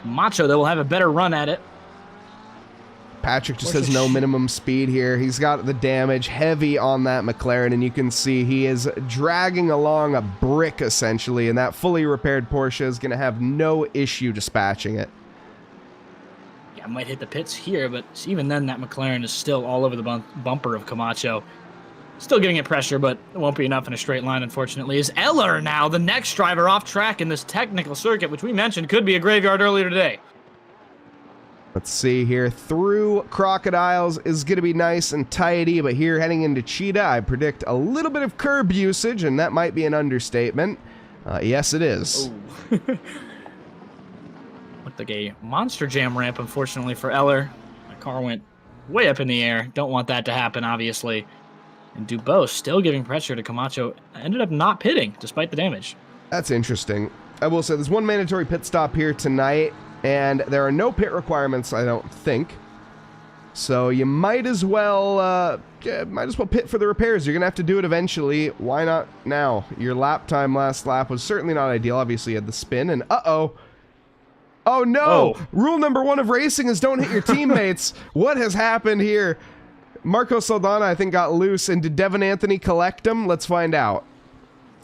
Macho, though, will have a better run at it. Patrick just has no minimum speed here. He's got the damage heavy on that McLaren, and you can see he is dragging along a brick, essentially, and that fully repaired Porsche is going to have no issue dispatching it. Yeah, might hit the pits here, but even then, that McLaren is still all over the bumper of Camacho. Still giving it pressure, but it won't be enough in a straight line, unfortunately. Is Eller now the next driver off track in this technical circuit, which we mentioned could be a graveyard earlier today. Let's see here. Through Crocodiles is going to be nice and tidy, but here heading into Cheetah, I predict a little bit of curb usage, and that might be an understatement. Yes, it is. Looked like a monster jam ramp, unfortunately, for Eller. My car went way up in the air. Don't want that to happen, obviously. And Dubois still giving pressure to Camacho. Ended up not pitting, despite the damage. That's interesting. I will say there's one mandatory pit stop here tonight, and there are no pit requirements, I don't think. So you might as well might as well pit for the repairs. You're going to have to do it eventually. Why not now? Your lap time last lap was certainly not ideal. Obviously, you had the spin, and uh-oh. Oh, no! Oh. Rule number 1 of racing is don't hit your teammates. What has happened here? Marco Saldana, I think, got loose, and did Devin Anthony collect him? Let's find out.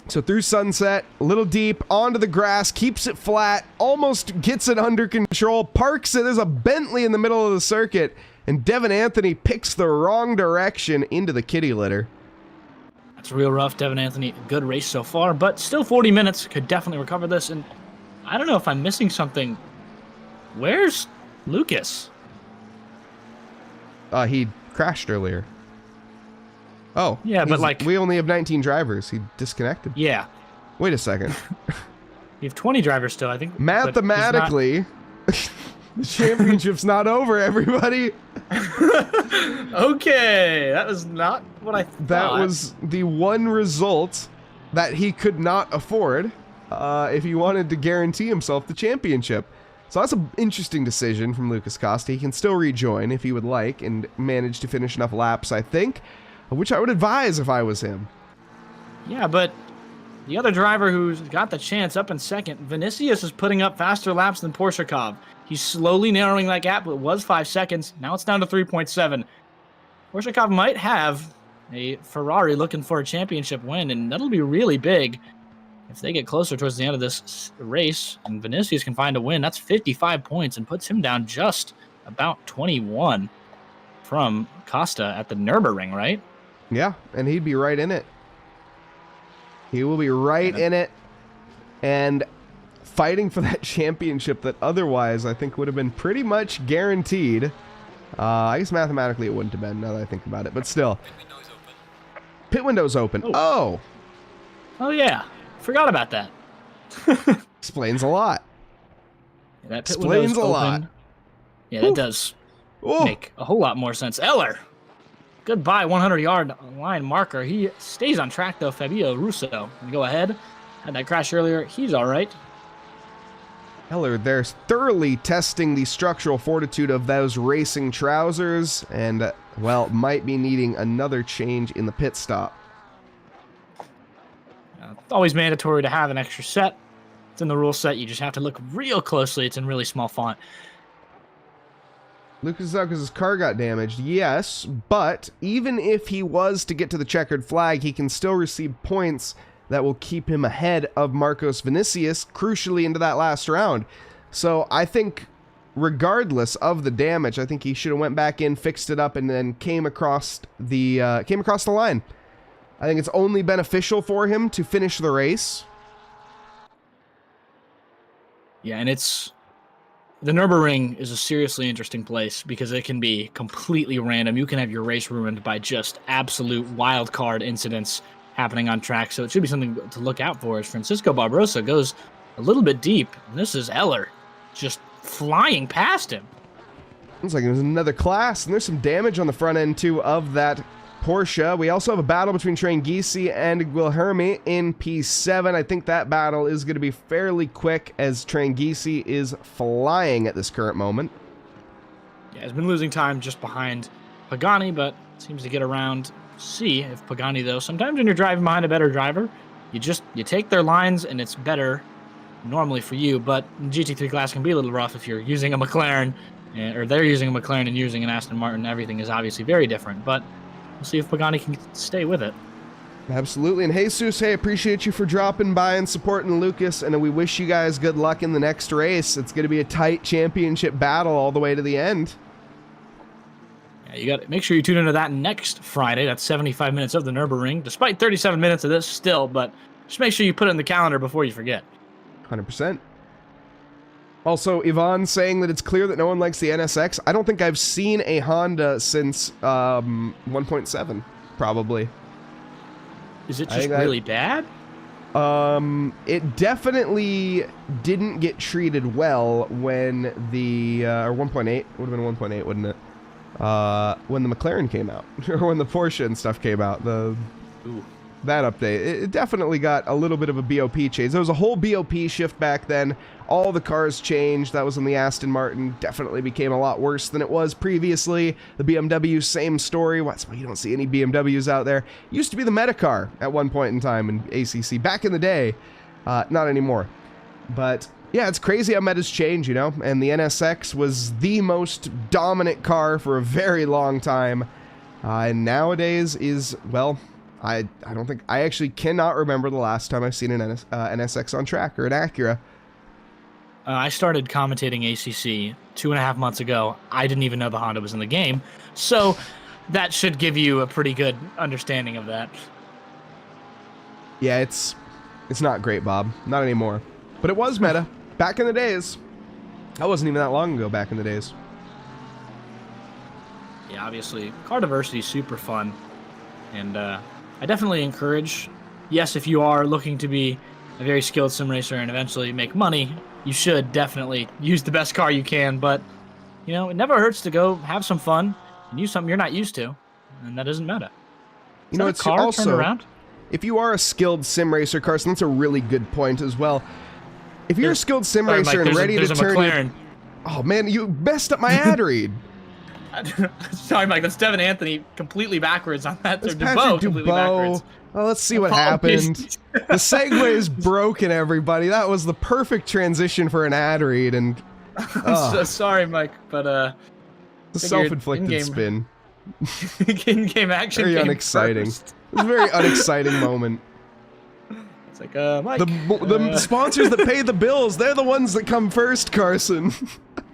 So through Sunset, a little deep, onto the grass, keeps it flat, almost gets it under control, parks it. There's a Bentley in the middle of the circuit, and Devin Anthony picks the wrong direction into the kitty litter. That's real rough, Devin Anthony. Good race so far, but still 40 minutes. Could definitely recover this, and I don't know if I'm missing something. Where's Lucas? He crashed earlier. Oh. Yeah, but like... We only have 19 drivers. He disconnected. Yeah. Wait a second. You have 20 drivers still, I think. Mathematically, the championship's not over, everybody. Okay, that was not what I thought. That was the one result that he could not afford if he wanted to guarantee himself the championship. So that's an interesting decision from Lucas Costa. He can still rejoin if he would like and manage to finish enough laps, I think, which I would advise if I was him. Yeah, but the other driver who's got the chance up in second, Vinicius, is putting up faster laps than Porshakov. He's slowly narrowing that gap. It was 5 seconds. Now it's down to 3.7. Porshakov might have a Ferrari looking for a championship win, and that'll be really big if they get closer towards the end of this race and Vinicius can find a win. That's 55 points and puts him down just about 21 from Costa at the Nürburgring, right? Yeah, and he'd be right in it. He will be right in it and fighting for that championship that otherwise I think would have been pretty much guaranteed. I guess mathematically it wouldn't have been, now that I think about it, but still. Pit window's open. Oh, yeah. Forgot about that. Explains a lot. Yeah, that pit Explains a open. lot. Yeah, that does make a whole lot more sense. Eller, goodbye 100-yard line marker. He stays on track, though. Fabio Russo, go ahead. Had that crash earlier. He's all right. Eller, they're thoroughly testing the structural fortitude of those racing trousers and, well, might be needing another change in the pit stop. It's always mandatory to have an extra set. It's in the rule set. You just have to look real closely. It's in really small font. Lucas Zalkas' car got damaged, yes, but even if he was to get to the checkered flag, he can still receive points that will keep him ahead of Marcos Vinicius, crucially into that last round. So I think, regardless of the damage, I think he should have went back in, fixed it up, and then came across the line. I think it's only beneficial for him to finish the race. Yeah, and the Nürburgring is a seriously interesting place because it can be completely random. You can have your race ruined by just absolute wild card incidents happening on track. So it should be something to look out for as Francisco Barbarossa goes a little bit deep. And this is Eller just flying past him. Looks like there's another class, and there's some damage on the front end, too, of that Porsche. We also have a battle between Tranghisi and Guilherme in P7. I think that battle is going to be fairly quick as Tranghisi is flying at this current moment. Yeah, he's been losing time just behind Pagani, but seems to get around. See if Pagani, though, sometimes when you're driving behind a better driver, you take their lines and it's better normally for you, but GT3 class can be a little rough if you're using a McLaren, or they're using a McLaren and using an Aston Martin. Everything is obviously very different, but we'll see if Pagani can stay with it. Absolutely. And Jesus, hey, appreciate you for dropping by and supporting Lucas, and we wish you guys good luck in the next race. It's going to be a tight championship battle all the way to the end. Yeah, you got to make sure you tune into that next Friday. That's 75 minutes of the Nürburgring, despite 37 minutes of this still, but just make sure you put it in the calendar before you forget. 100%. Also, Yvonne saying that it's clear that no one likes the NSX. I don't think I've seen a Honda since 1.7, probably. Is it just really bad? It definitely didn't get treated well when the, or 1.8, would have been 1.8, wouldn't it? When the McLaren came out, or when the Porsche and stuff came out. Ooh. that update. It definitely got a little bit of a BOP change. There was a whole BOP shift back then. All the cars changed. That was when the Aston Martin definitely became a lot worse than it was previously. The BMW, same story. That's why you don't see any BMWs out there. Used to be the meta car at one point in time in ACC. Back in the day. Not anymore. But yeah, it's crazy how metas change, you know? And the NSX was the most dominant car for a very long time. And nowadays is, well, I don't think, I actually cannot remember the last time I've seen an NSX on track or an Acura. I started commentating ACC 2.5 months ago. I didn't even know the Honda was in the game. So that should give you a pretty good understanding of that. Yeah, it's not great, Bob. Not anymore. But it was meta. Back in the days. That wasn't even that long ago back in the days. Yeah, obviously, car diversity is super fun. And I definitely encourage, yes, if you are looking to be a very skilled sim racer and eventually make money, you should definitely use the best car you can. But, you know, it never hurts to go have some fun and use something you're not used to. And that doesn't matter. You know, it's also, if you are a skilled sim racer, Carson, that's a really good point as well. If you're a skilled sim racer and ready to turn... Oh, man, you messed up my ad read. Sorry, Mike, that's Devin Anthony completely backwards on that. That's Patrick Dubois. Well, let's see what happened. The segue is broken, everybody. That was the perfect transition for an ad read, and I'm so sorry, Mike, but the self-inflicted spin. In-game action. Very unexciting. It was a very unexciting moment. It's like, Mike. The sponsors that pay the bills, they're the ones that come first, Carson.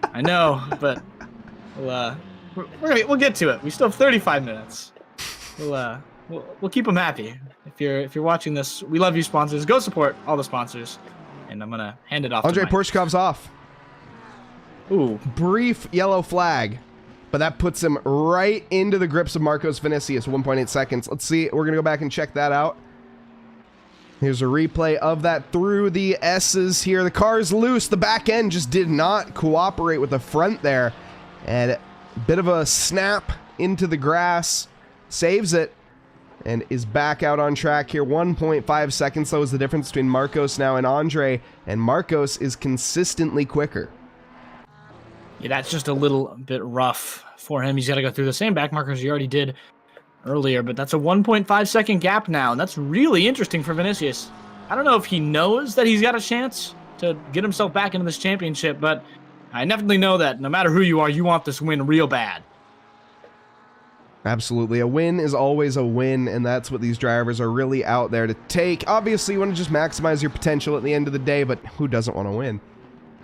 I know, but we'll get to it. We still have 35 minutes. We'll keep them happy. If you're watching this, we love you, sponsors. Go support all the sponsors. And I'm gonna hand it off. Andrei to Mike. Porshkov's off. Ooh, brief yellow flag, but that puts him right into the grips of Marcos Vinicius. 1.8 seconds. Let's see. We're gonna go back and check that out. Here's a replay of that through the S's here. The car's loose. The back end just did not cooperate with the front there. And a bit of a snap into the grass. Saves it. And is back out on track here. 1.5 seconds, though, is the difference between Marcos now and Andrei. And Marcos is consistently quicker. Yeah, that's just a little bit rough for him. He's got to go through the same back markers he already did earlier, but that's a 1.5 second gap now, and that's really interesting for Vinicius. I don't know if he knows that he's got a chance to get himself back into this championship, but I definitely know that no matter who you are, you want this win real bad. Absolutely. A win is always a win, and that's what these drivers are really out there to take. Obviously, you want to just maximize your potential at the end of the day, but who doesn't want to win?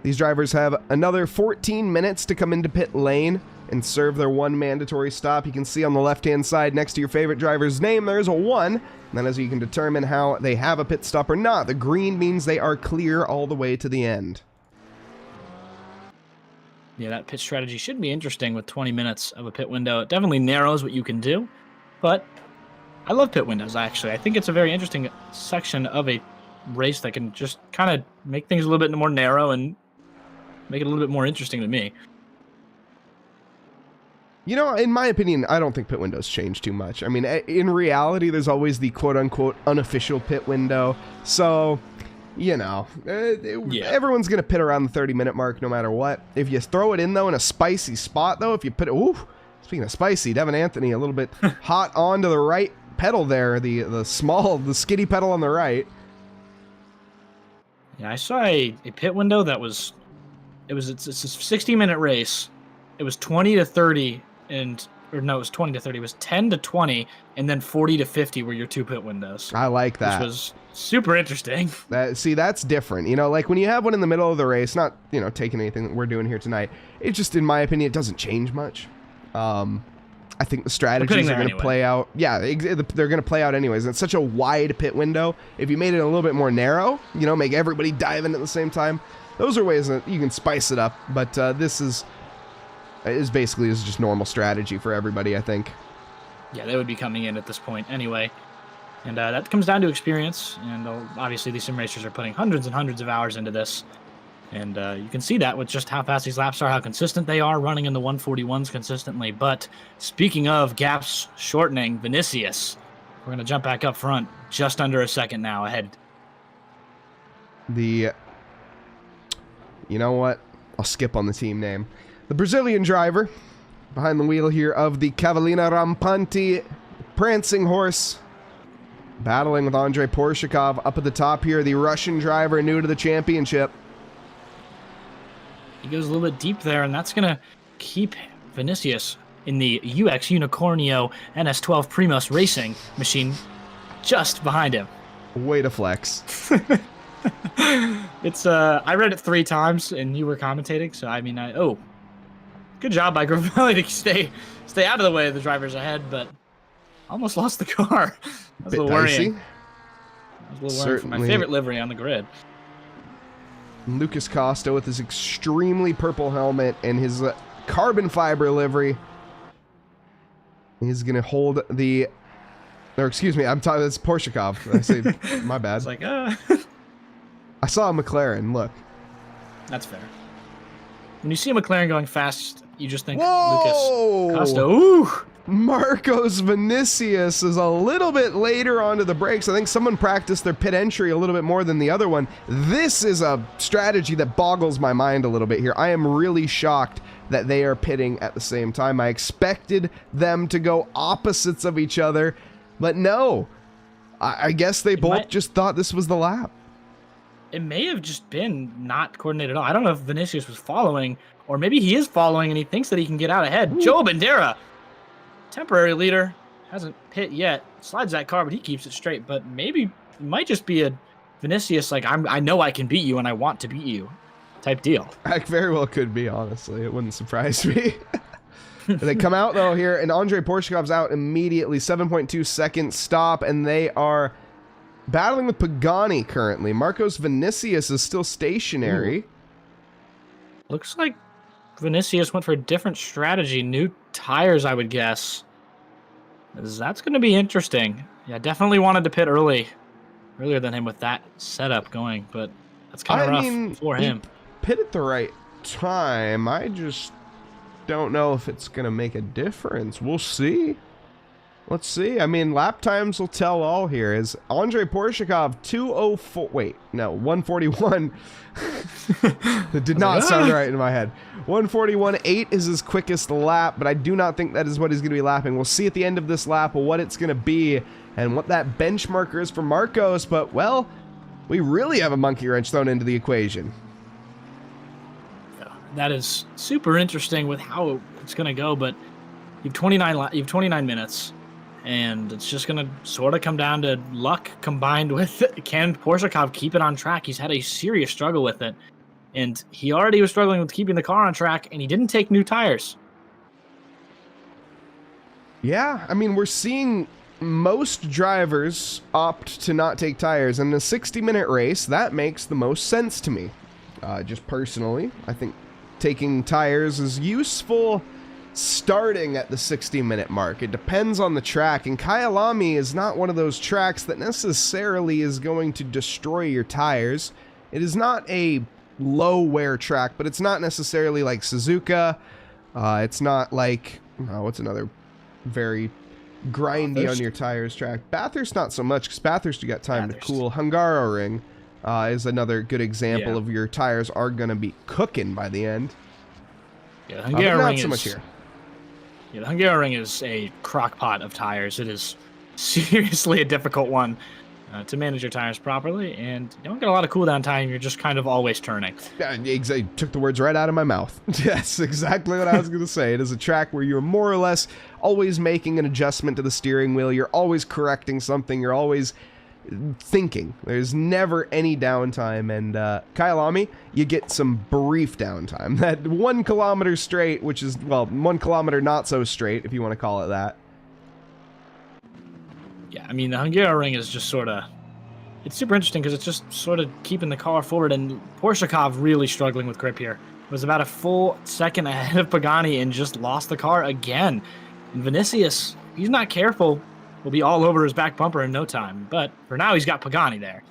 These drivers have another 14 minutes to come into pit lane and serve their one mandatory stop. You can see on the left-hand side next to your favorite driver's name, there's a 1. And then as you can determine how they have a pit stop or not, the green means they are clear all the way to the end. Yeah, that pit strategy should be interesting with 20 minutes of a pit window. It definitely narrows what you can do, but I love pit windows, actually. I think it's a very interesting section of a race that can just kind of make things a little bit more narrow and make it a little bit more interesting to me. You know, in my opinion, I don't think pit windows change too much. I mean, in reality, there's always the quote-unquote unofficial pit window. So, you know, everyone's going to pit around the 30-minute mark no matter what. If you throw it in, though, in a spicy spot, though, if you put it... Ooh, speaking of spicy, Devin Anthony a little bit hot onto the right pedal there, the skiddy pedal on the right. Yeah, I saw a pit window that was... It's a 60-minute race. It was 20 to 30, it was 20 to 30. It was 10 to 20, and then 40 to 50 were your two pit windows. I like that. Which was super interesting. That's different. You know, like when you have one in the middle of the race, not, you know, taking anything that we're doing here tonight, it just, in my opinion, it doesn't change much. I think the strategies are going to play out. Yeah, they're going to play out anyways. And it's such a wide pit window. If you made it a little bit more narrow, you know, make everybody dive in at the same time, those are ways that you can spice it up. But this is basically just normal strategy for everybody, I think. Yeah, they would be coming in at this point anyway. And that comes down to experience. And obviously these sim racers are putting hundreds and hundreds of hours into this. And you can see that with just how fast these laps are, how consistent they are, running in the 141s consistently. But speaking of gaps shortening, Vinicius We're going to jump back up front. Just under a second now ahead. You know what? I'll skip on the team name. The Brazilian driver behind the wheel here of the Cavallina Rampanti prancing horse, battling with Andrei Porshakov up at the top here, the Russian driver new to the championship. He goes a little bit deep there, and that's going to keep Vinicius in the UX Unicornio NS12 Primos racing machine just behind him. Way to flex. It's I read it 3 times and you were commentating, so I mean, good job by Gravelli to stay out of the way of the drivers ahead, but almost lost the car. That was a little worrying. That was a little worrying for my favorite livery on the grid. Lucas Costa with his extremely purple helmet and his carbon fiber livery. He's gonna hold the. Or excuse me, I'm talking. It's Porshakov. I say my bad. It's like, I saw a McLaren. Look. That's fair. When you see a McLaren going fast, you just think Whoa! Lucas Costa. Ooh. Marcos Vinicius is a little bit later onto the brakes. I think someone practiced their pit entry a little bit more than the other one. This is a strategy that boggles my mind a little bit here. I am really shocked that they are pitting at the same time. I expected them to go opposites of each other, but no. I guess they both just thought this was the lap. It may have just been not coordinated at all. I don't know if Vinicius was following, or maybe he is following and he thinks that he can get out ahead. Ooh. Joe Bandera, temporary leader, hasn't pit yet. Slides that car, but he keeps it straight. But maybe it might just be a Vinicius, like, I know I can beat you and I want to beat you type deal. I very well could be, honestly. It wouldn't surprise me. They come out, though, here, and Andrei Porshakov's out immediately. 7.2 second stop, and they are battling with Pagani currently. Marcos Vinicius is still stationary. Ooh. Looks like Vinicius went for a different strategy. New tires, I would guess. That's going to be interesting. Yeah, definitely wanted to pit earlier than him with that setup going, but that's kind of rough for him. Pit at the right time. I just don't know if it's going to make a difference. We'll see. Let's see. I mean, lap times will tell all here. Is Andrei Porshakov 2:04? Wait, no, 1:41. That did not sound right in my head. 1:41.8 is his quickest lap, but I do not think that is what he's going to be lapping. We'll see at the end of this lap what it's going to be and what that benchmarker is for Marcos. But, well, we really have a monkey wrench thrown into the equation. That is super interesting with how it's going to go, but you have 29 minutes. And it's just going to sort of come down to luck combined with can Porshakov keep it on track. He's had a serious struggle with it. And he already was struggling with keeping the car on track, and he didn't take new tires. Yeah, I mean, we're seeing most drivers opt to not take tires. In a 60-minute race, that makes the most sense to me. Just personally, I think taking tires is useful starting at the 60-minute mark. It depends on the track, and Kyalami is not one of those tracks that necessarily is going to destroy your tires. It is not a low wear track, but it's not necessarily like Suzuka. It's not like, what's another very grindy on your tires track? Bathurst not so much, because Bathurst you got time to cool. Hungaroring is another good example of your tires are going to be cooking by the end. Yeah, Hungaroring not so much here. Yeah, the Hungaroring is a crock pot of tires. It is seriously a difficult one to manage your tires properly, and you don't get a lot of cooldown time. You're just kind of always turning. Yeah, exactly. Took the words right out of my mouth. That's exactly what I was going to say. It is a track where you're more or less always making an adjustment to the steering wheel. You're always correcting something. You're always thinking. There's never any downtime, and Kyalami, you get some brief downtime. That 1 kilometer straight, which is, well, 1 kilometer not so straight, if you want to call it that. Yeah, I mean, the Hungaroring is just sort of, it's super interesting because it's just sort of keeping the car forward, and Porshakov really struggling with grip here. Was about a full second ahead of Pagani and just lost the car again. And Vinicius, he's not careful, will be all over his back bumper in no time. But for now, he's got Pagani there.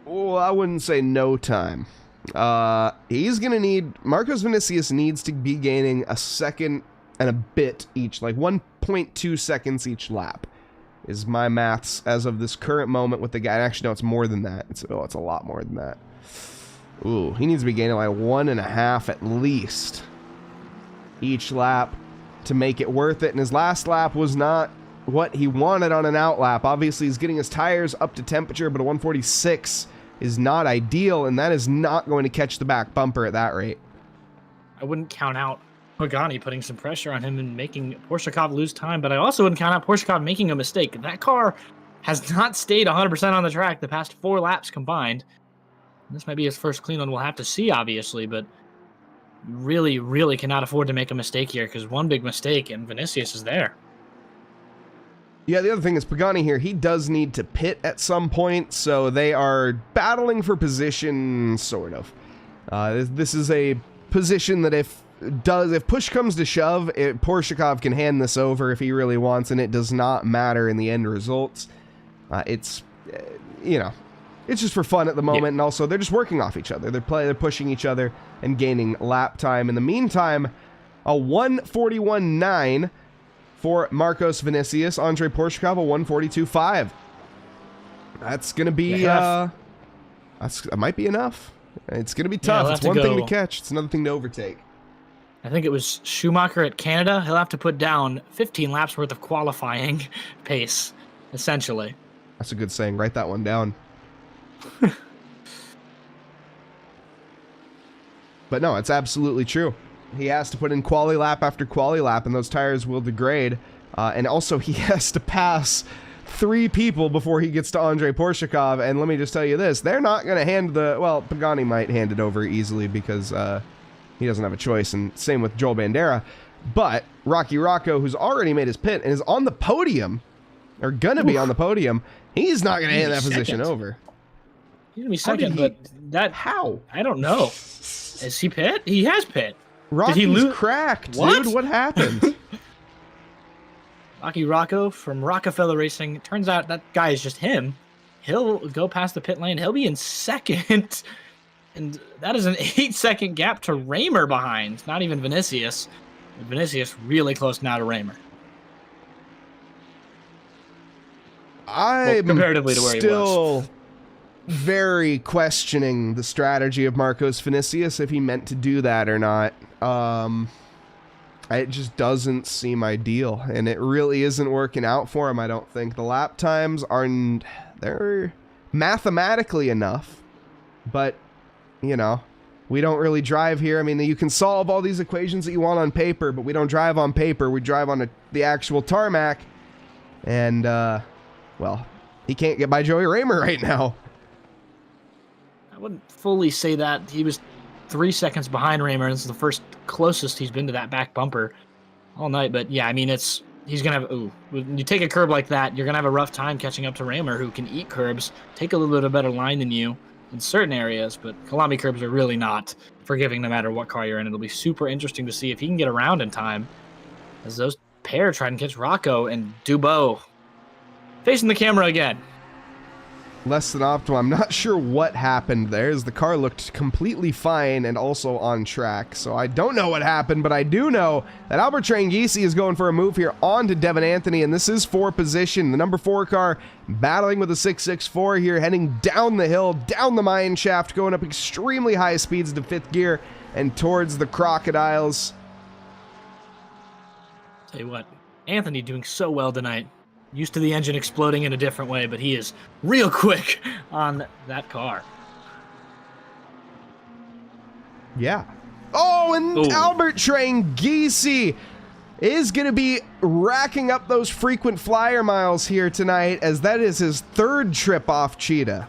Well, I wouldn't say no time. He's going to need... Marcos Vinicius needs to be gaining a second and a bit each, like 1.2 seconds each lap. is my maths as of this current moment with the guy. Actually, no, it's more than that. It's a lot more than that. Ooh, he needs to be gaining like 1.5 at least each lap to make it worth it. And his last lap was not what he wanted on an out lap. Obviously, he's getting his tires up to temperature, but a 146 is not ideal, and that is not going to catch the back bumper at that rate. I wouldn't count out Pagani putting some pressure on him and making Porshakov lose time, but I also wouldn't count out Porshakov making a mistake. That car has not stayed 100% on the track the past 4 laps combined. This might be his first clean one. We'll have to see, obviously, but really, really cannot afford to make a mistake here because one big mistake and Vinicius is there. Yeah, the other thing is Pagani here, he does need to pit at some point, so they are battling for position, sort of. This is a position that if push comes to shove, Porshakov can hand this over if he really wants, and it does not matter in the end results. It's, you know, it's just for fun at the moment, and also they're just working off each other. They're pushing each other and gaining lap time. In the meantime, a 141.9 for Marcos Vinicius. Andre Porshakov, a 142.5. That's going to be, that might be enough. It's going to be tough. It's one thing to catch. It's another thing to overtake. I think it was Schumacher at Canada. He'll have to put down 15 laps worth of qualifying pace, essentially. That's a good saying. Write that one down. But no, it's absolutely true. He has to put in quali lap after quali lap, and those tires will degrade. And also, he has to pass 3 people before he gets to Andre Porshakov. And let me just tell you this, they're not going to hand well, Pagani might hand it over easily because he doesn't have a choice, and same with Joel Bandera. But Rocky Rocco, who's already made his pit and is on the podium, or going to be on the podium, he's not going to hand that position over. He's going to be second, but that... How? I don't know. Is he pit? He has pit. Rocky's Did he lose? Cracked, What? dude. What happened? Rocky Rocco from Rockefeller Racing. It turns out that guy is just him. He'll go past the pit lane. He'll be in second. And that is an 8-second gap to Raymer behind. Not even Vinicius. Vinicius really close now to Raymer. I'm comparatively to where he was. Very questioning the strategy of Marcos Vinicius, if he meant to do that or not. It just doesn't seem ideal, and it really isn't working out for him, I don't think. The lap times aren't, they're mathematically enough, but, you know, we don't really drive here. I mean, you can solve all these equations that you want on paper, but we don't drive on paper. We drive on the actual tarmac, and, well, he can't get by Joey Raymer right now. I wouldn't fully say that. He was 3 seconds behind Raymer. This is the first closest he's been to that back bumper all night. But yeah, I mean, he's going to have, when you take a curb like that, you're going to have a rough time catching up to Raymer, who can eat curbs, take a little bit of better line than you in certain areas. But Kyalami curbs are really not forgiving no matter what car you're in. It'll be super interesting to see if he can get around in time as those pair try and catch Rocco and Dubo. Facing the camera again. Less than optimal. I'm not sure what happened there, as the car looked completely fine and also on track. So I don't know what happened, but I do know that Albert Tranghisi is going for a move here onto Devin Anthony, and this is for position. The number 4 car battling with a 664 here, heading down the hill, down the mine shaft, going up extremely high speeds to 5th gear and towards the Crocodiles. Tell you what, Anthony doing so well tonight. Used to the engine exploding in a different way, but he is real quick on that car. Yeah. Oh, and Albert Tranghisi is going to be racking up those frequent flyer miles here tonight, as that is his 3rd trip off Cheetah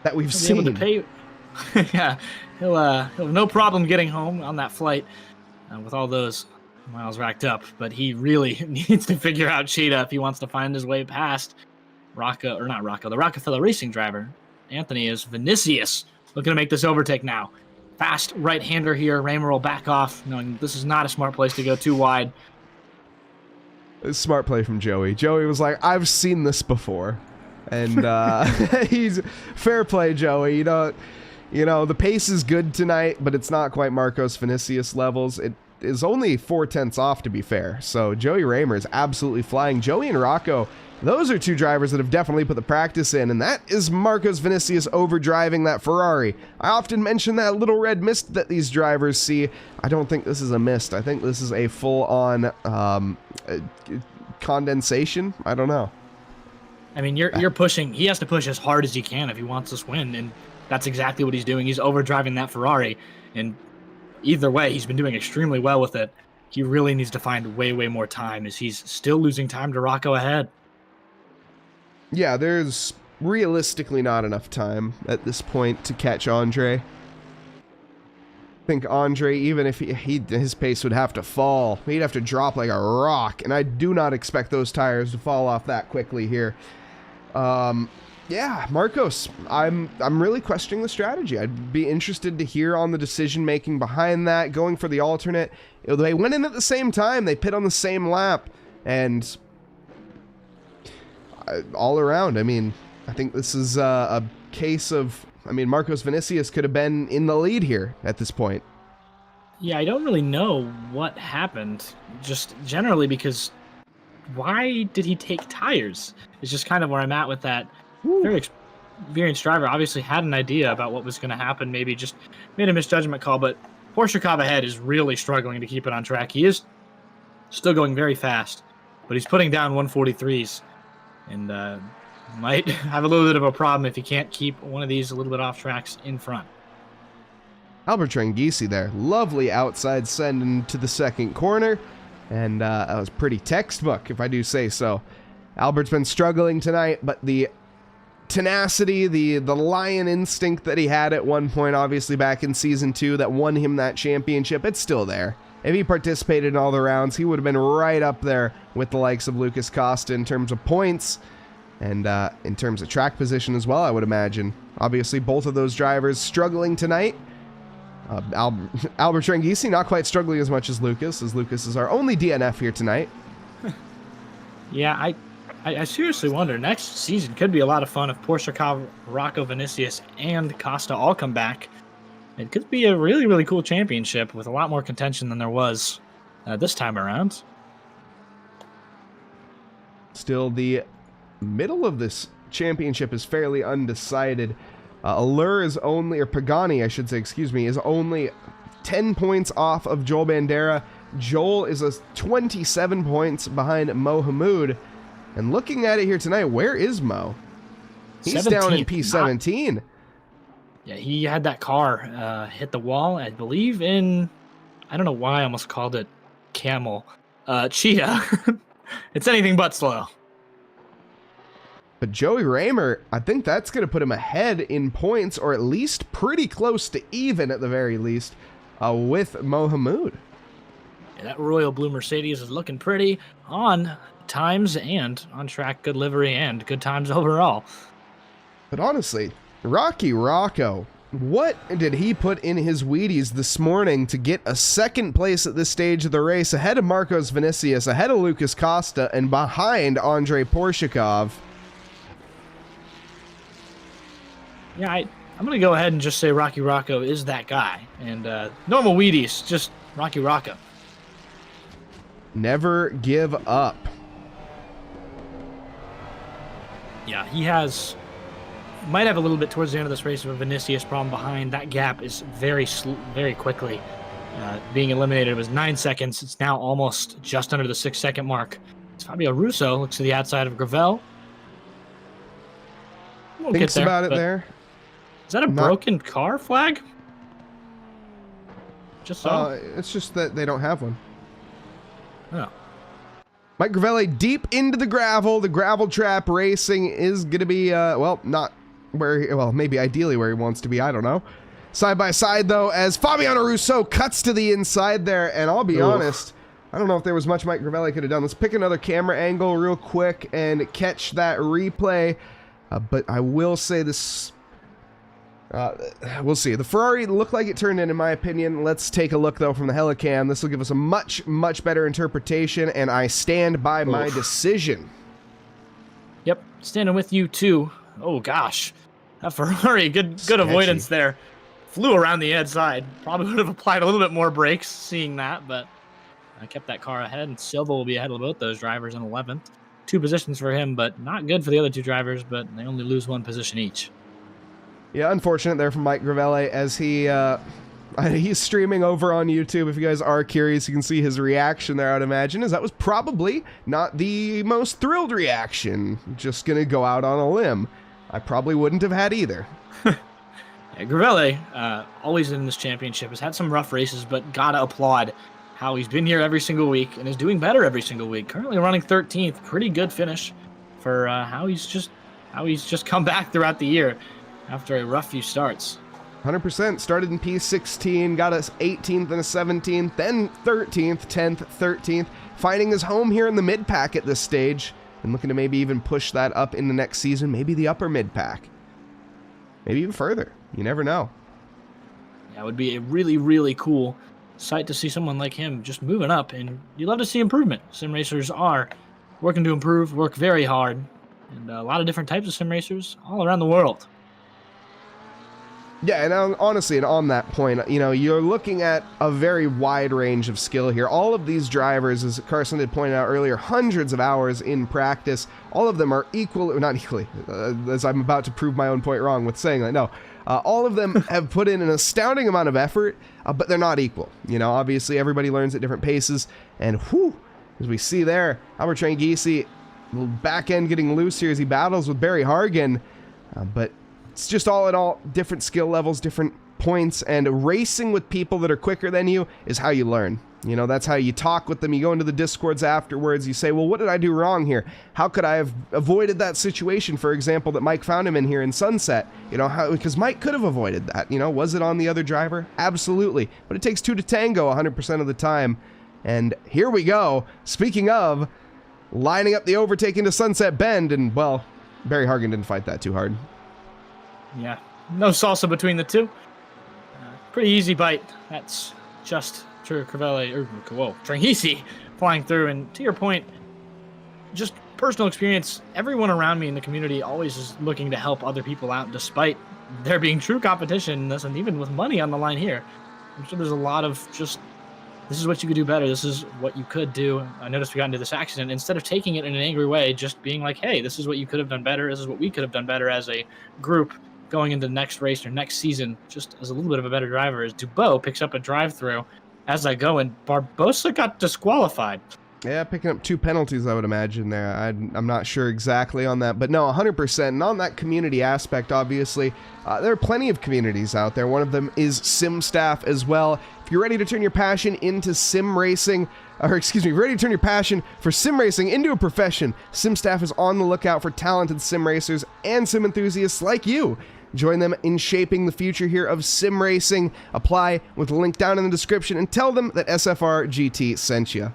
that we've seen. Able to pay. Yeah, he'll have no problem getting home on that flight with all those miles racked up, but he really needs to figure out Cheetah if he wants to find his way past the Rockefeller Racing driver. Anthony is Vinicius looking to make this overtake now. Fast right-hander here. Raymer will back off, knowing this is not a smart place to go too wide. A smart play from Joey. Joey was like, I've seen this before. And he's fair play, Joey. You know, the pace is good tonight, but it's not quite Marcos Vinicius levels. is only 4/10 off, to be fair. So Joey Raymer is absolutely flying. Joey and Rocco, those are two drivers that have definitely put the practice in, and that is Marcos Vinicius overdriving that Ferrari. I often mention that little red mist that these drivers see. I don't think this is a mist. I think this is a full-on condensation. I don't know. I mean, you're pushing. He has to push as hard as he can if he wants this win, and that's exactly what he's doing. He's overdriving that Ferrari, and either way, he's been doing extremely well with it. He really needs to find way more time, as he's still losing time to Rocco ahead. Yeah, there's realistically not enough time at this point to catch Andre. I think Andre, even if his pace would have to fall, he'd have to drop like a rock, and I do not expect those tires to fall off that quickly here. Yeah, Marcos, I'm really questioning the strategy. I'd be interested to hear on the decision making behind that, going for the alternate. They went in at the same time, they pit on the same lap, and all around, I mean, I think this is a case of, I mean, Marcos Vinicius could have been in the lead here at this point. Yeah, I don't really know what happened, just generally, because why did he take tires? It's just kind of where I'm at with that. Very experienced driver obviously had an idea about what was going to happen, maybe just made a misjudgment call, but Porsche ahead is really struggling to keep it on track. He is still going very fast, but he's putting down 143s. And might have a little bit of a problem if he can't keep one of these a little bit off tracks in front. Albert Trangisi there. Lovely outside send into the second corner. And that was pretty textbook, if I do say so. Albert's been struggling tonight, but the tenacity, the lion instinct that he had at one point, obviously back in Season 2, that won him that championship, it's still there. If he participated in all the rounds, he would have been right up there with the likes of Lucas Costa in terms of points and in terms of track position as well, I would imagine. Obviously, both of those drivers struggling tonight. Albert Trangisi not quite struggling as much as Lucas is our only DNF here tonight. Yeah, I seriously wonder, next season could be a lot of fun if Porsche, Rocco, Vinicius, and Costa all come back. It could be a really cool championship with a lot more contention than there was this time around. Still, the middle of this championship is fairly undecided. Allure is only, or Pagani, I should say, excuse me, is only 10 points off of Joel Bandera. Joel is 27 points behind Mo Hamoud. And looking at it here tonight, where is Mo? He's down in P17. Yeah, he had that car hit the wall, I believe, in, I don't know why I almost called it Camel. Cheetah. It's anything but slow. But Joey Raymer, I think that's going to put him ahead in points, or at least pretty close to even at the very least, with Mo Hamoud. Yeah, that royal blue Mercedes is looking pretty on times and on track, good livery and good times overall. But honestly, Rocky Rocco, what did he put in his Wheaties this morning to get a second place at this stage of the race, ahead of Marcos Vinicius, ahead of Lucas Costa, and behind Andrei Porshikov? Yeah, I'm going to go ahead and just say Rocky Rocco is that guy. And normal Wheaties, just Rocky Rocco. Never give up. Yeah, he might have a little bit towards the end of this race of a Vinicius problem behind. That gap is very quickly being eliminated. It was 9 seconds. It's now almost just under the 6-second mark. It's Fabio Russo looks to the outside of Gravel. Thinks about it there. Is that a broken car flag? Just so. It's just that they don't have one. Oh. Mike Gravelli deep into the gravel. The gravel trap racing is going to be, well, not where, well, maybe ideally where he wants to be. I don't know. Side by side, though, as Fabiano Rousseau cuts to the inside there. And I'll be honest, I don't know if there was much Mike Gravelli could have done. Let's pick another camera angle real quick and catch that replay. But I will say this. We'll see. The Ferrari looked like it turned in my opinion. Let's take a look, though, from the Helicam. This will give us a much better interpretation, and I stand by my decision. Yep, standing with you, too. Oh, gosh. That Ferrari, good avoidance there. flew around the outside. Probably would have applied a little bit more brakes seeing that, but I kept that car ahead, and Silva will be ahead of both those drivers in 11th. 2 positions for him, but not good for the other 2 drivers, but they only lose 1 position each. Yeah, unfortunate there from Mike Gravelle as he's streaming over on YouTube. If you guys are curious, you can see his reaction there, I'd imagine, as that was probably not the most thrilled reaction. Just gonna go out on a limb. I probably wouldn't have had either. Yeah, Gravelle, always in this championship, has had some rough races, but gotta applaud how he's been here every single week and is doing better every single week. Currently running 13th, pretty good finish for how he's just come back throughout the year after a rough few starts. 100%. Started in P16, got us 18th and a 17th, then 13th, 10th, 13th, finding his home here in the mid-pack at this stage, and looking to maybe even push that up in the next season, maybe the upper mid-pack. Maybe even further. You never know. Yeah, it would be a really, really cool sight to see someone like him just moving up, and you love to see improvement. Sim racers are working to improve, work very hard, and a lot of different types of sim racers all around the world. Yeah, and honestly, and on that point, you know, you're looking at a very wide range of skill here. All of these drivers, as Carson had pointed out earlier, hundreds of hours in practice. All of them are not equally, as I'm about to prove my own point wrong with saying that. No, all of them have put in an astounding amount of effort, but they're not equal. You know, obviously everybody learns at different paces, and whew, as we see there, Albert Tranghese, back end getting loose here as he battles with Barry Hargan, but it's just all in all, different skill levels, different points, and racing with people that are quicker than you is how you learn. You know, that's how you talk with them. You go into the Discords afterwards, you say, well, what did I do wrong here? How could I have avoided that situation, for example, that Mike found him in here in Sunset? You know, because Mike could have avoided that. You know, was it on the other driver? Absolutely. But it takes 2 to tango 100% of the time. And here we go. Speaking of, lining up the overtake into Sunset Bend, and, well, Barry Hargan didn't fight that too hard. Yeah, no salsa between the two. Pretty easy bite. That's just Tranghese flying through. And to your point, just personal experience, everyone around me in the community always is looking to help other people out, despite there being true competition, and even with money on the line here. I'm sure there's a lot of just, this is what you could do better. This is what you could do. I noticed we got into this accident. Instead of taking it in an angry way, just being like, hey, this is what you could have done better. This is what we could have done better as a group going into the next race or next season, just as a little bit of a better driver, as Dubois picks up a drive-through as I go, and Barbosa got disqualified. Yeah, picking up 2 penalties, I would imagine there. I'm not sure exactly on that, but no, 100%. And on that community aspect, obviously, there are plenty of communities out there. One of them is SimStaff as well. If you're ready to turn your passion into sim racing, or excuse me, ready to turn your passion for sim racing into a profession, SimStaff is on the lookout for talented sim racers and sim enthusiasts like you. Join them in shaping the future here of sim racing. Apply with the link down in the description and tell them that SFRGT sent you.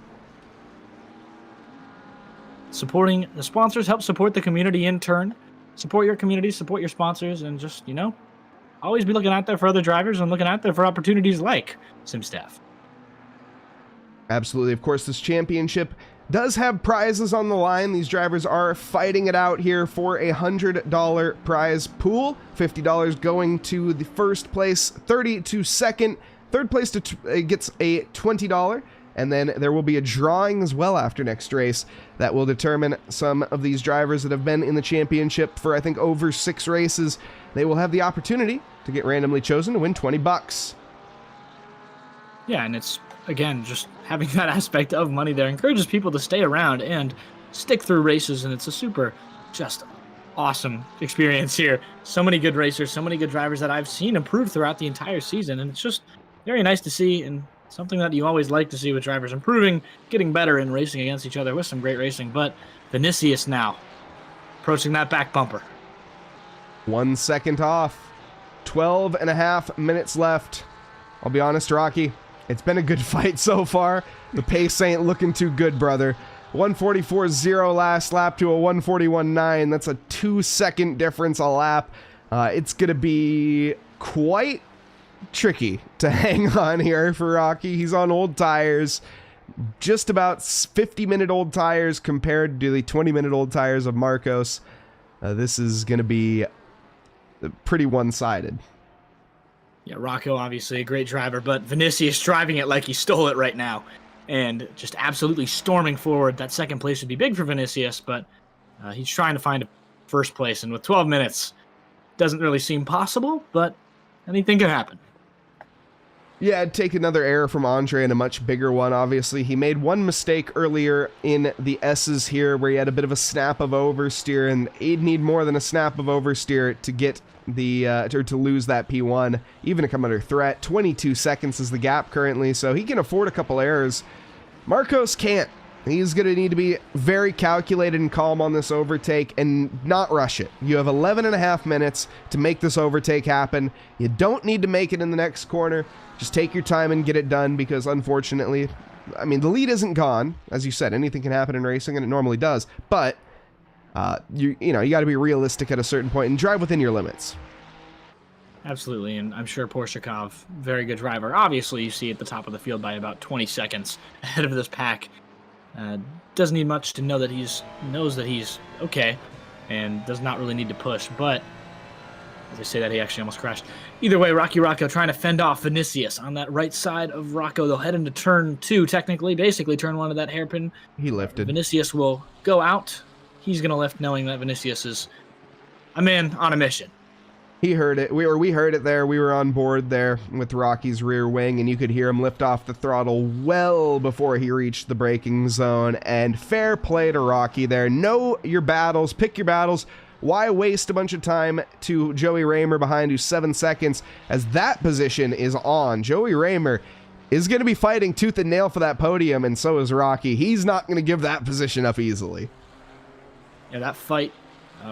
Supporting the sponsors helps support the community in turn. Support your community, support your sponsors, and just, you know, always be looking out there for other drivers and looking out there for opportunities like SimStaff. Absolutely. Of course, this championship does have prizes on the line. These drivers are fighting it out here for a $100 prize pool. $50 going to the first place, 30 to second. Third place gets a $20. And then there will be a drawing as well after next race that will determine some of these drivers that have been in the championship for, I think, over 6 races. They will have the opportunity to get randomly chosen to win $20. Yeah, and it's, again, just having that aspect of money there encourages people to stay around and stick through races, and it's a super, just awesome experience here. So many good racers, so many good drivers that I've seen improve throughout the entire season, and it's just very nice to see, and something that you always like to see with drivers improving, getting better, and racing against each other with some great racing. But Vinicius now approaching that back bumper. 1 second off. 12.5 minutes left. I'll be honest, Rocky, it's been a good fight so far. The pace ain't looking too good, brother. 144.0 last lap to a 141.9. That's a 2-second difference a lap. It's going to be quite tricky to hang on here for Rocky. He's on old tires, just about 50-minute old tires compared to the 20-minute old tires of Marcos. This is going to be pretty one-sided. Yeah, Rocco, obviously a great driver, but Vinicius driving it like he stole it right now. And just absolutely storming forward. That second place would be big for Vinicius, but he's trying to find a first place. And with 12 minutes, doesn't really seem possible, but anything can happen. Yeah, I'd take another error from Andre and a much bigger one, obviously. He made one mistake earlier in the S's here where he had a bit of a snap of oversteer, and he'd need more than a snap of oversteer to get the to lose that P1, even to come under threat. 22 seconds is the gap currently, so he can afford a couple errors. Marcos can't. He's going to need to be very calculated and calm on this overtake and not rush it. You have 11 and a half minutes to make this overtake happen. You don't need to make it in the next corner. Just take your time and get it done because, unfortunately, I mean, the lead isn't gone. As you said, anything can happen in racing, and it normally does. But, you got to be realistic at a certain point and drive within your limits. Absolutely, and I'm sure Porshakov, very good driver. Obviously, you see at the top of the field by about 20 seconds ahead of this pack. Doesn't need much to know that knows that he's okay and does not really need to push, but as I say that, he actually almost crashed. Either way, Rocky Rocco trying to fend off Vinicius on that right side of Rocco. They'll head into turn 2, technically, basically turn 1 of that hairpin. He lifted. Vinicius will go out. He's going to lift knowing that Vinicius is a man on a mission. He heard it. We heard it there. We were on board there with Rocky's rear wing, and you could hear him lift off the throttle well before he reached the braking zone. And fair play to Rocky there. Know your battles. Pick your battles. Why waste a bunch of time to Joey Raymer behind, who's 7 seconds, as that position is on? Joey Raymer is going to be fighting tooth and nail for that podium, and so is Rocky. He's not going to give that position up easily. Yeah, that fight.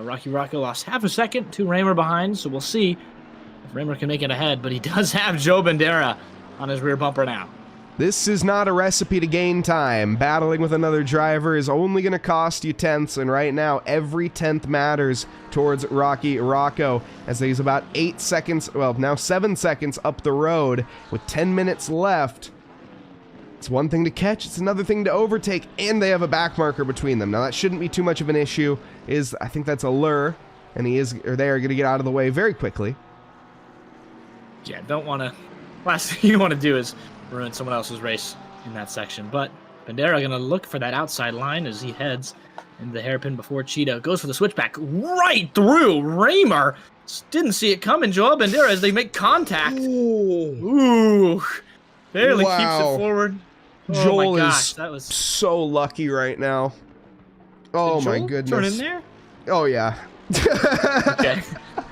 Rocky Rocco lost half a second to Raymer behind, so we'll see if Raymer can make it ahead, but he does have Joe Bandera on his rear bumper now. This is not a recipe to gain time. Battling with another driver is only going to cost you tenths, and right now, every tenth matters towards Rocky Rocco, as he's about 8 seconds, well, now 7 seconds up the road with 10 minutes left. It's one thing to catch, it's another thing to overtake, and they have a back marker between them. Now, that shouldn't be too much of an issue. I think that's a lure, and they are going to get out of the way very quickly. Yeah, last thing you want to do is ruin someone else's race in that section. But Bandera going to look for that outside line as he heads into the hairpin before Cheetah goes for the switchback right through Raymer. Didn't see it coming. Joel Bandera as they make contact. Ooh. Barely keeps it forward. Oh Joel my gosh, is that was so lucky right now. Oh my goodness. Turn in there? Oh yeah. Okay.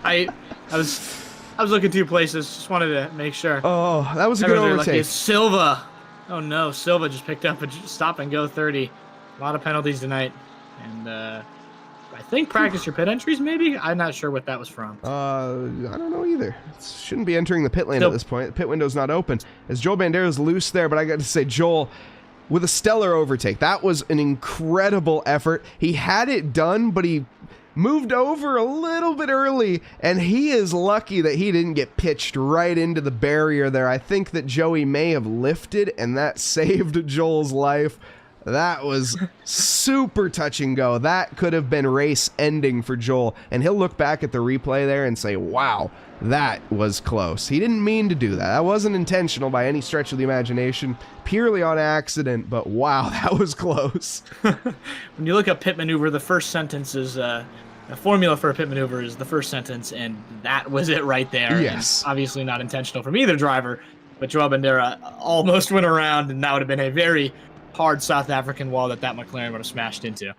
I was looking 2 places. Just wanted to make sure. Oh, that was a good overtake. Like Silva. Oh no, Silva just picked up a stop and go 30. A lot of penalties tonight, and I think practice your pit entries. Maybe I'm not sure what that was from. I don't know either. Shouldn't be entering the pit lane at this point. The pit window's not open. As Joel Bandera's loose there, but I got to say, Joel with a stellar overtake. That was an incredible effort. He had it done, but he moved over a little bit early, and he is lucky that he didn't get pitched right into the barrier there. I think that Joey may have lifted, and that saved Joel's life. That was super touch and go. That could have been race ending for Joel, and he'll look back at the replay there and say, wow, that was close. He didn't mean to do that. That wasn't intentional by any stretch of the imagination, purely on accident, but wow, that was close. When you look up pit maneuver, the first sentence is a formula for a pit maneuver is the first sentence, and that was it right there. Yes. And obviously not intentional from either driver, but Joel Bandera almost went around, and that would have been a very hard South African wall that McLaren would have smashed into.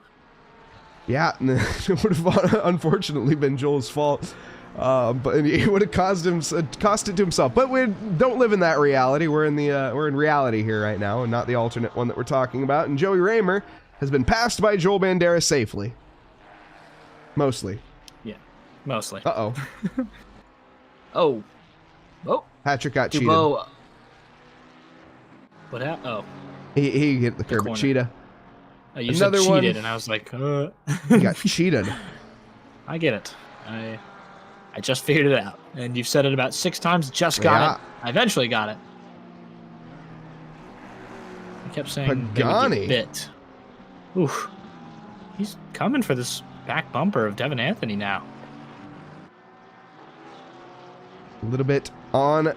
Yeah, it would have unfortunately been Joel's fault, but it would have cost it to himself. But we don't live in that reality. We're in reality here right now, and not the alternate one that we're talking about. And Joey Raymer has been passed by Joel Bandera safely, mostly. Yeah, mostly. Uh-oh. Oh. Patrick got cheated. What happened? Oh. He hit the curb at Cheetah. Oh, you said cheated, and I was like, He got cheated. I get it. I just figured it out. And you've said it about 6 times. Just got it. I eventually got it. I kept saying Pagani. Bit. Oof. He's coming for this back bumper of Devin Anthony now. A little bit on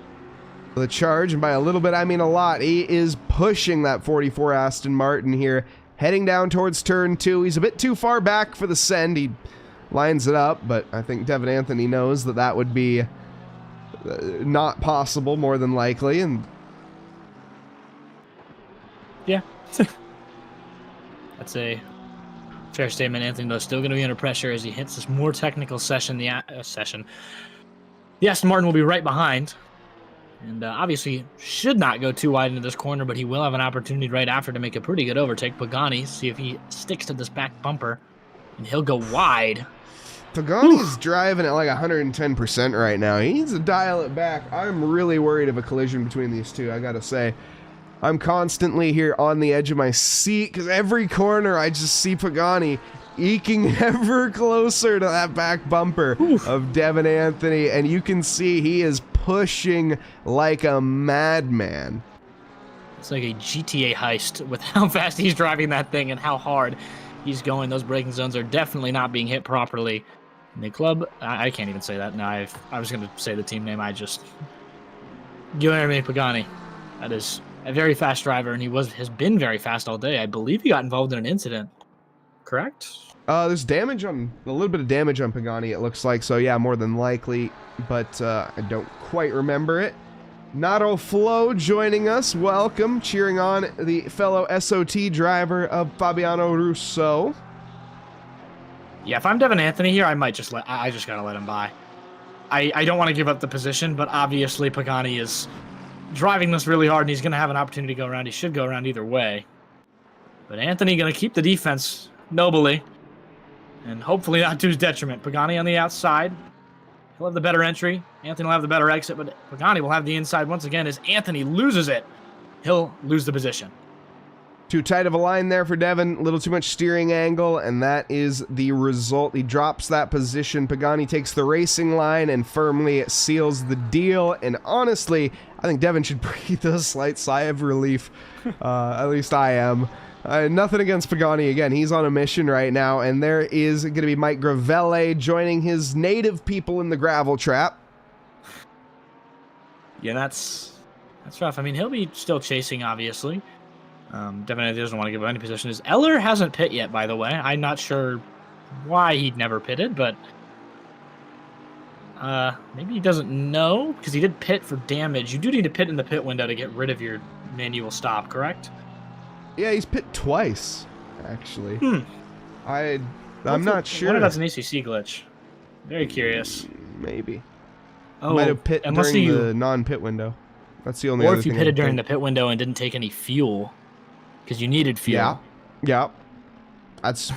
the charge, and by a little bit I mean a lot. He is pushing that 44 Aston Martin here, heading down towards turn 2. He's a bit too far back for the send. He lines it up, but I think Devin Anthony knows that that would be not possible, more than likely, and yeah. That's a fair statement. Anthony, though, still going to be under pressure as he hits this more technical session. The Aston Martin will be right behind, and obviously should not go too wide into this corner, but he will have an opportunity right after to make a pretty good overtake. Pagani, see if he sticks to this back bumper, and he'll go wide. Pagani's driving at like 110% right now. He needs to dial it back. I'm really worried of a collision between these two, I gotta say. I'm constantly here on the edge of my seat because every corner I just see Pagani eking ever closer to that back bumper of Devin Anthony, and you can see he is pushing like a madman. It's like a GTA heist with how fast he's driving that thing and how hard he's going. Those braking zones are definitely not being hit properly. And the club, I can't even say that now. I was going to say the team name. Guilherme Pagani. That is a very fast driver, and has been very fast all day. I believe he got involved in an incident. Correct? There's a little bit of damage on Pagani, it looks like. So yeah, more than likely, but I don't quite remember it. Nato Flo joining us. Welcome, cheering on the fellow SOT driver of Fabiano Rousseau. Yeah, if I'm Devin Anthony here, I might just I just gotta let him by. I don't want to give up the position, but obviously Pagani is driving this really hard, and he's gonna have an opportunity to go around. He should go around either way. But Anthony gonna keep the defense nobly, and hopefully not to his detriment. Pagani on the outside. He'll have the better entry. Anthony will have the better exit, but Pagani will have the inside once again. As Anthony loses it, he'll lose the position. Too tight of a line there for Devin, a little too much steering angle, and that is the result. He drops that position. Pagani takes the racing line and firmly seals the deal, and honestly, I think Devin should breathe a slight sigh of relief. At least I am. Nothing against Pagani. Again, he's on a mission right now, and there is going to be Mike Gravelle joining his native people in the gravel trap. Yeah, that's rough. I mean, he'll be still chasing, obviously. Definitely doesn't want to give up any position. Eller hasn't pit yet, by the way. I'm not sure why he'd never pitted, but maybe he doesn't know, because he did pit for damage. You do need to pit in the pit window to get rid of your manual stop, correct? Yeah, he's pit twice, actually. I'm not sure. I wonder if that's an ACC glitch. Very curious. Maybe. Oh, might have pit during the non-pit window. That's the only or other if you thing pitted during the pit window and didn't take any fuel, because you needed fuel. Yeah. That's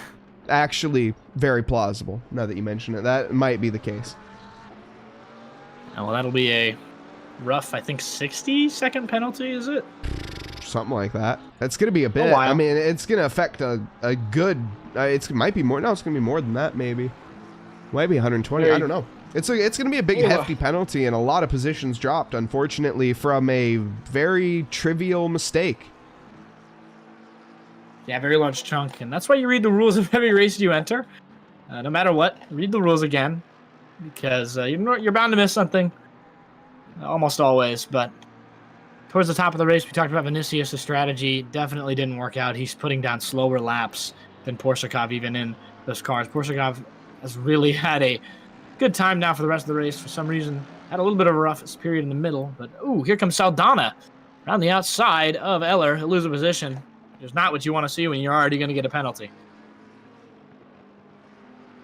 actually very plausible, now that you mention it. That might be the case. Oh, well, that'll be a rough, I think, 60-second penalty, is it? Something like that. It's going to be a bit. I mean, it's going to affect a good... it might be more. No, it's going to be more than that, maybe. Might be 120. I don't know. It's going to be a big, hefty penalty, and a lot of positions dropped, unfortunately, from a very trivial mistake. Yeah, very large chunk, and that's why you read the rules of every race you enter. No matter what, read the rules again, because you're bound to miss something, almost always. But towards the top of the race, we talked about Vinicius' strategy. Definitely didn't work out. He's putting down slower laps than Porshakov even in those cars. Porshakov has really had a good time now for the rest of the race. For some reason, had a little bit of a rough period in the middle. But, ooh, here comes Saldana around the outside of Eller. He'll lose a position. It's not what you want to see when you're already going to get a penalty.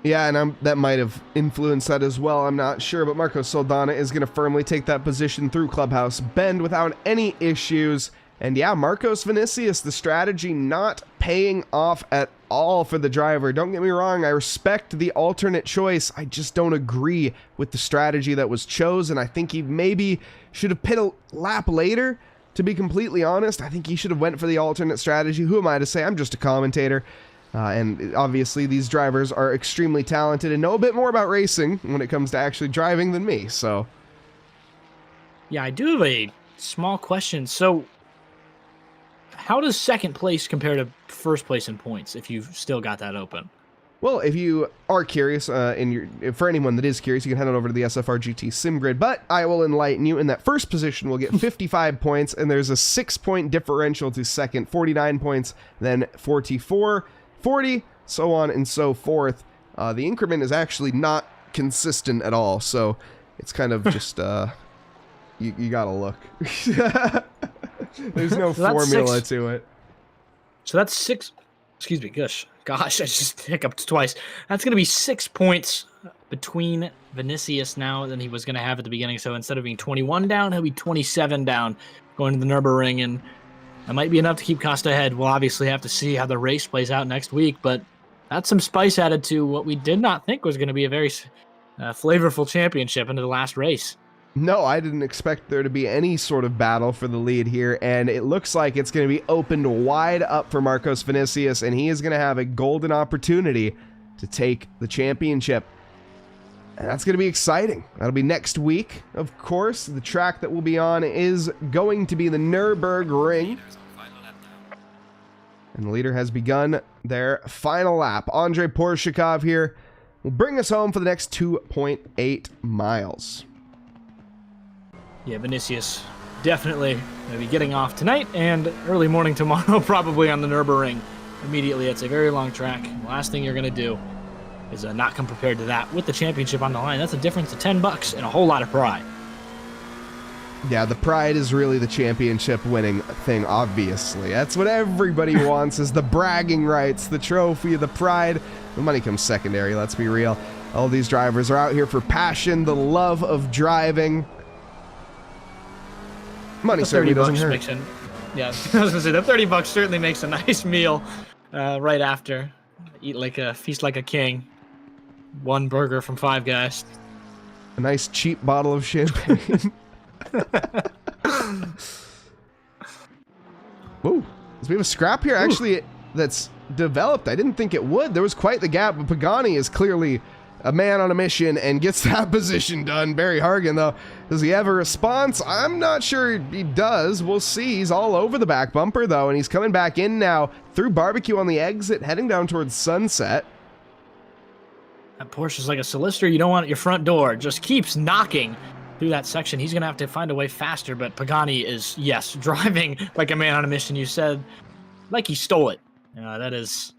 Yeah, and that might have influenced that as well. I'm not sure, but Marco Saldana is going to firmly take that position through Clubhouse Bend without any issues. And yeah, Marcos Vinicius, the strategy not paying off at all for the driver. Don't get me wrong, I respect the alternate choice. I just don't agree with the strategy that was chosen. I think he maybe should have pit a lap later. To be completely honest, I think he should have went for the alternate strategy. Who am I to say? I'm just a commentator. And obviously these drivers are extremely talented and know a bit more about racing when it comes to actually driving than me, so. Yeah, I do have a small question. So, how does second place compare to first place in points if you've still got that open? Well, if you are curious, for anyone that is curious, you can head on over to the SFRGT sim grid, but I will enlighten you. In that first position, we'll get 55 points, and there's a 6-point differential to second, 49 points, then 44, 40, so on and so forth. The increment is actually not consistent at all, so it's kind of just, you gotta look. There's no formula to it. So that's 6, excuse me, gosh, I just hiccuped twice. That's going to be 6 points between Vinicius now than he was going to have at the beginning. So instead of being 21 down, he'll be 27 down going to the Nürburgring, and that might be enough to keep Costa ahead. We'll obviously have to see how the race plays out next week, but that's some spice added to what we did not think was going to be a very flavorful championship into the last race. No, I didn't expect there to be any sort of battle for the lead here, and it looks like it's going to be opened wide up for Marcos Vinicius, and he is going to have a golden opportunity to take the championship. And that's going to be exciting. That'll be next week, of course. The track that we'll be on is going to be the Nürburgring. And the leader has begun their final lap. Andrei Porshikov here will bring us home for the next 2.8 miles. Yeah, Vinicius definitely going to be getting off tonight and early morning tomorrow, probably on the Nürburgring. Immediately, it's a very long track. The last thing you're going to do is not come prepared to that with the championship on the line. That's a difference of $10 and a whole lot of pride. Yeah, the pride is really the championship winning thing, obviously. That's what everybody wants, is the bragging rights, the trophy, the pride. The money comes secondary, let's be real. All these drivers are out here for passion, the love of driving. Money certainly doesn't hurt. Yeah, I was going to say, the $30 certainly makes a nice meal right after. Feast like a king. One burger from Five Guys. A nice cheap bottle of champagne. Ooh, so we have a scrap here actually that's developed. I didn't think it would. There was quite the gap, but Pagani is clearly a man on a mission and gets that position done. Barry Hargan, though, does he have a response? I'm not sure he does. We'll see. He's all over the back bumper, though, and he's coming back in now through Barbecue on the exit, heading down towards Sunset. That Porsche's like a solicitor. You don't want at your front door. Just keeps knocking through that section. He's going to have to find a way faster, but Pagani is, yes, driving like a man on a mission. You said, like he stole it. That is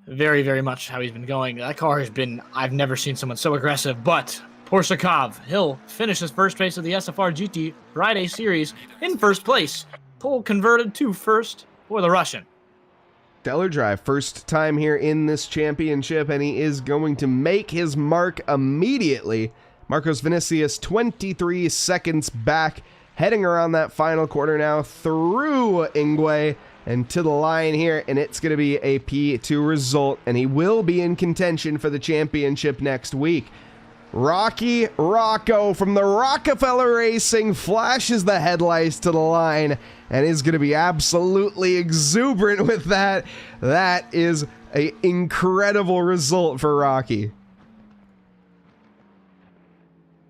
very, very much how he's been going. That car has been, I've never seen someone so aggressive, but Porshikov, he'll finish his first race of the SFRGT Friday Series in first place. Pole converted to first for the Russian. Stellar drive, first time here in this championship, and he is going to make his mark immediately. Marcos Vinicius, 23 seconds back, heading around that final quarter now through Ingwe and to the line here, and it's going to be a P2 result, and he will be in contention for the championship next week. Rocky Rocco from the Rockefeller Racing flashes the headlights to the line and is going to be absolutely exuberant with that. That is an incredible result for Rocky.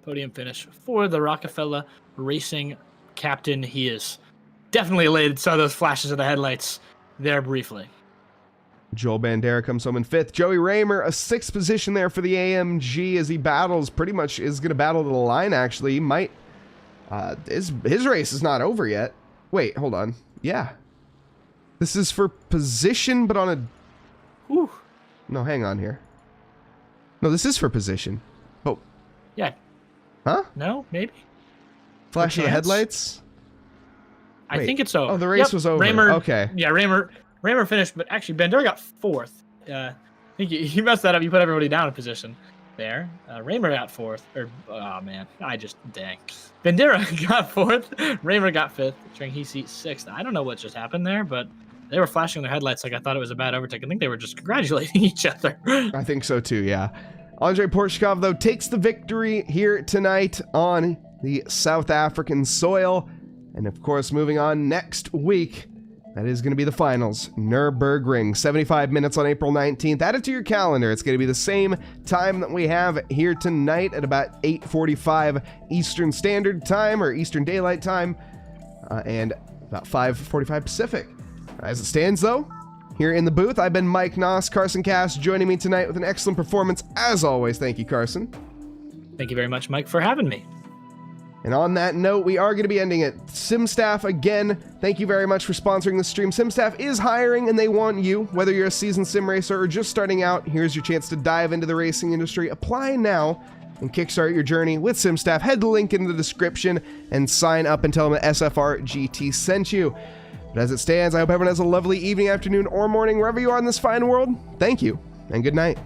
Podium finish for the Rockefeller Racing captain. He is definitely elated. Saw those flashes of the headlights there briefly. Joel Bandera comes home in fifth. Joey Raymer, a sixth position there for the AMG as he battles, pretty much is going to battle to the line, actually. He might, his race is not over yet. Wait, hold on. Yeah. This is for position, but on a... Ooh. No, hang on here. No, this is for position. Oh. Yeah. Huh? No, maybe. Flash of the headlights? I think it's over. Oh, the race was over. Raymer, okay. Yeah, Raymer finished, but actually Bandera got fourth. I think you messed that up. You put everybody down in position there. Raymer got fourth. Oh, man. Dang. Bandera got fourth. Raymer got fifth. Tranghisi sixth. I don't know what just happened there, but they were flashing their headlights like I thought it was a bad overtake. I think they were just congratulating each other. I think so, too, yeah. Andrei Porshikov, though, takes the victory here tonight on the South African soil. And, of course, moving on next week, that is going to be the finals. Nürburgring, 75 minutes on April 19th. Add it to your calendar. It's going to be the same time that we have here tonight at about 8:45 Eastern Standard Time, or Eastern Daylight Time, and about 5:45 Pacific. As it stands, though, Here in the booth, I've been Mike Nause, Carson Kass, joining me tonight with an excellent performance as always. Thank you, Carson. Thank you very much, Mike, for having me. And on that note, we are going to be ending it. SimStaff, again, thank you very much for sponsoring the stream. SimStaff is hiring and they want you. Whether you're a seasoned sim racer or just starting out, here's your chance to dive into the racing industry. Apply now and kickstart your journey with SimStaff. Head to the link in the description and sign up and tell them that SFRGT sent you. But as it stands, I hope everyone has a lovely evening, afternoon, or morning, wherever you are in this fine world. Thank you, and good night.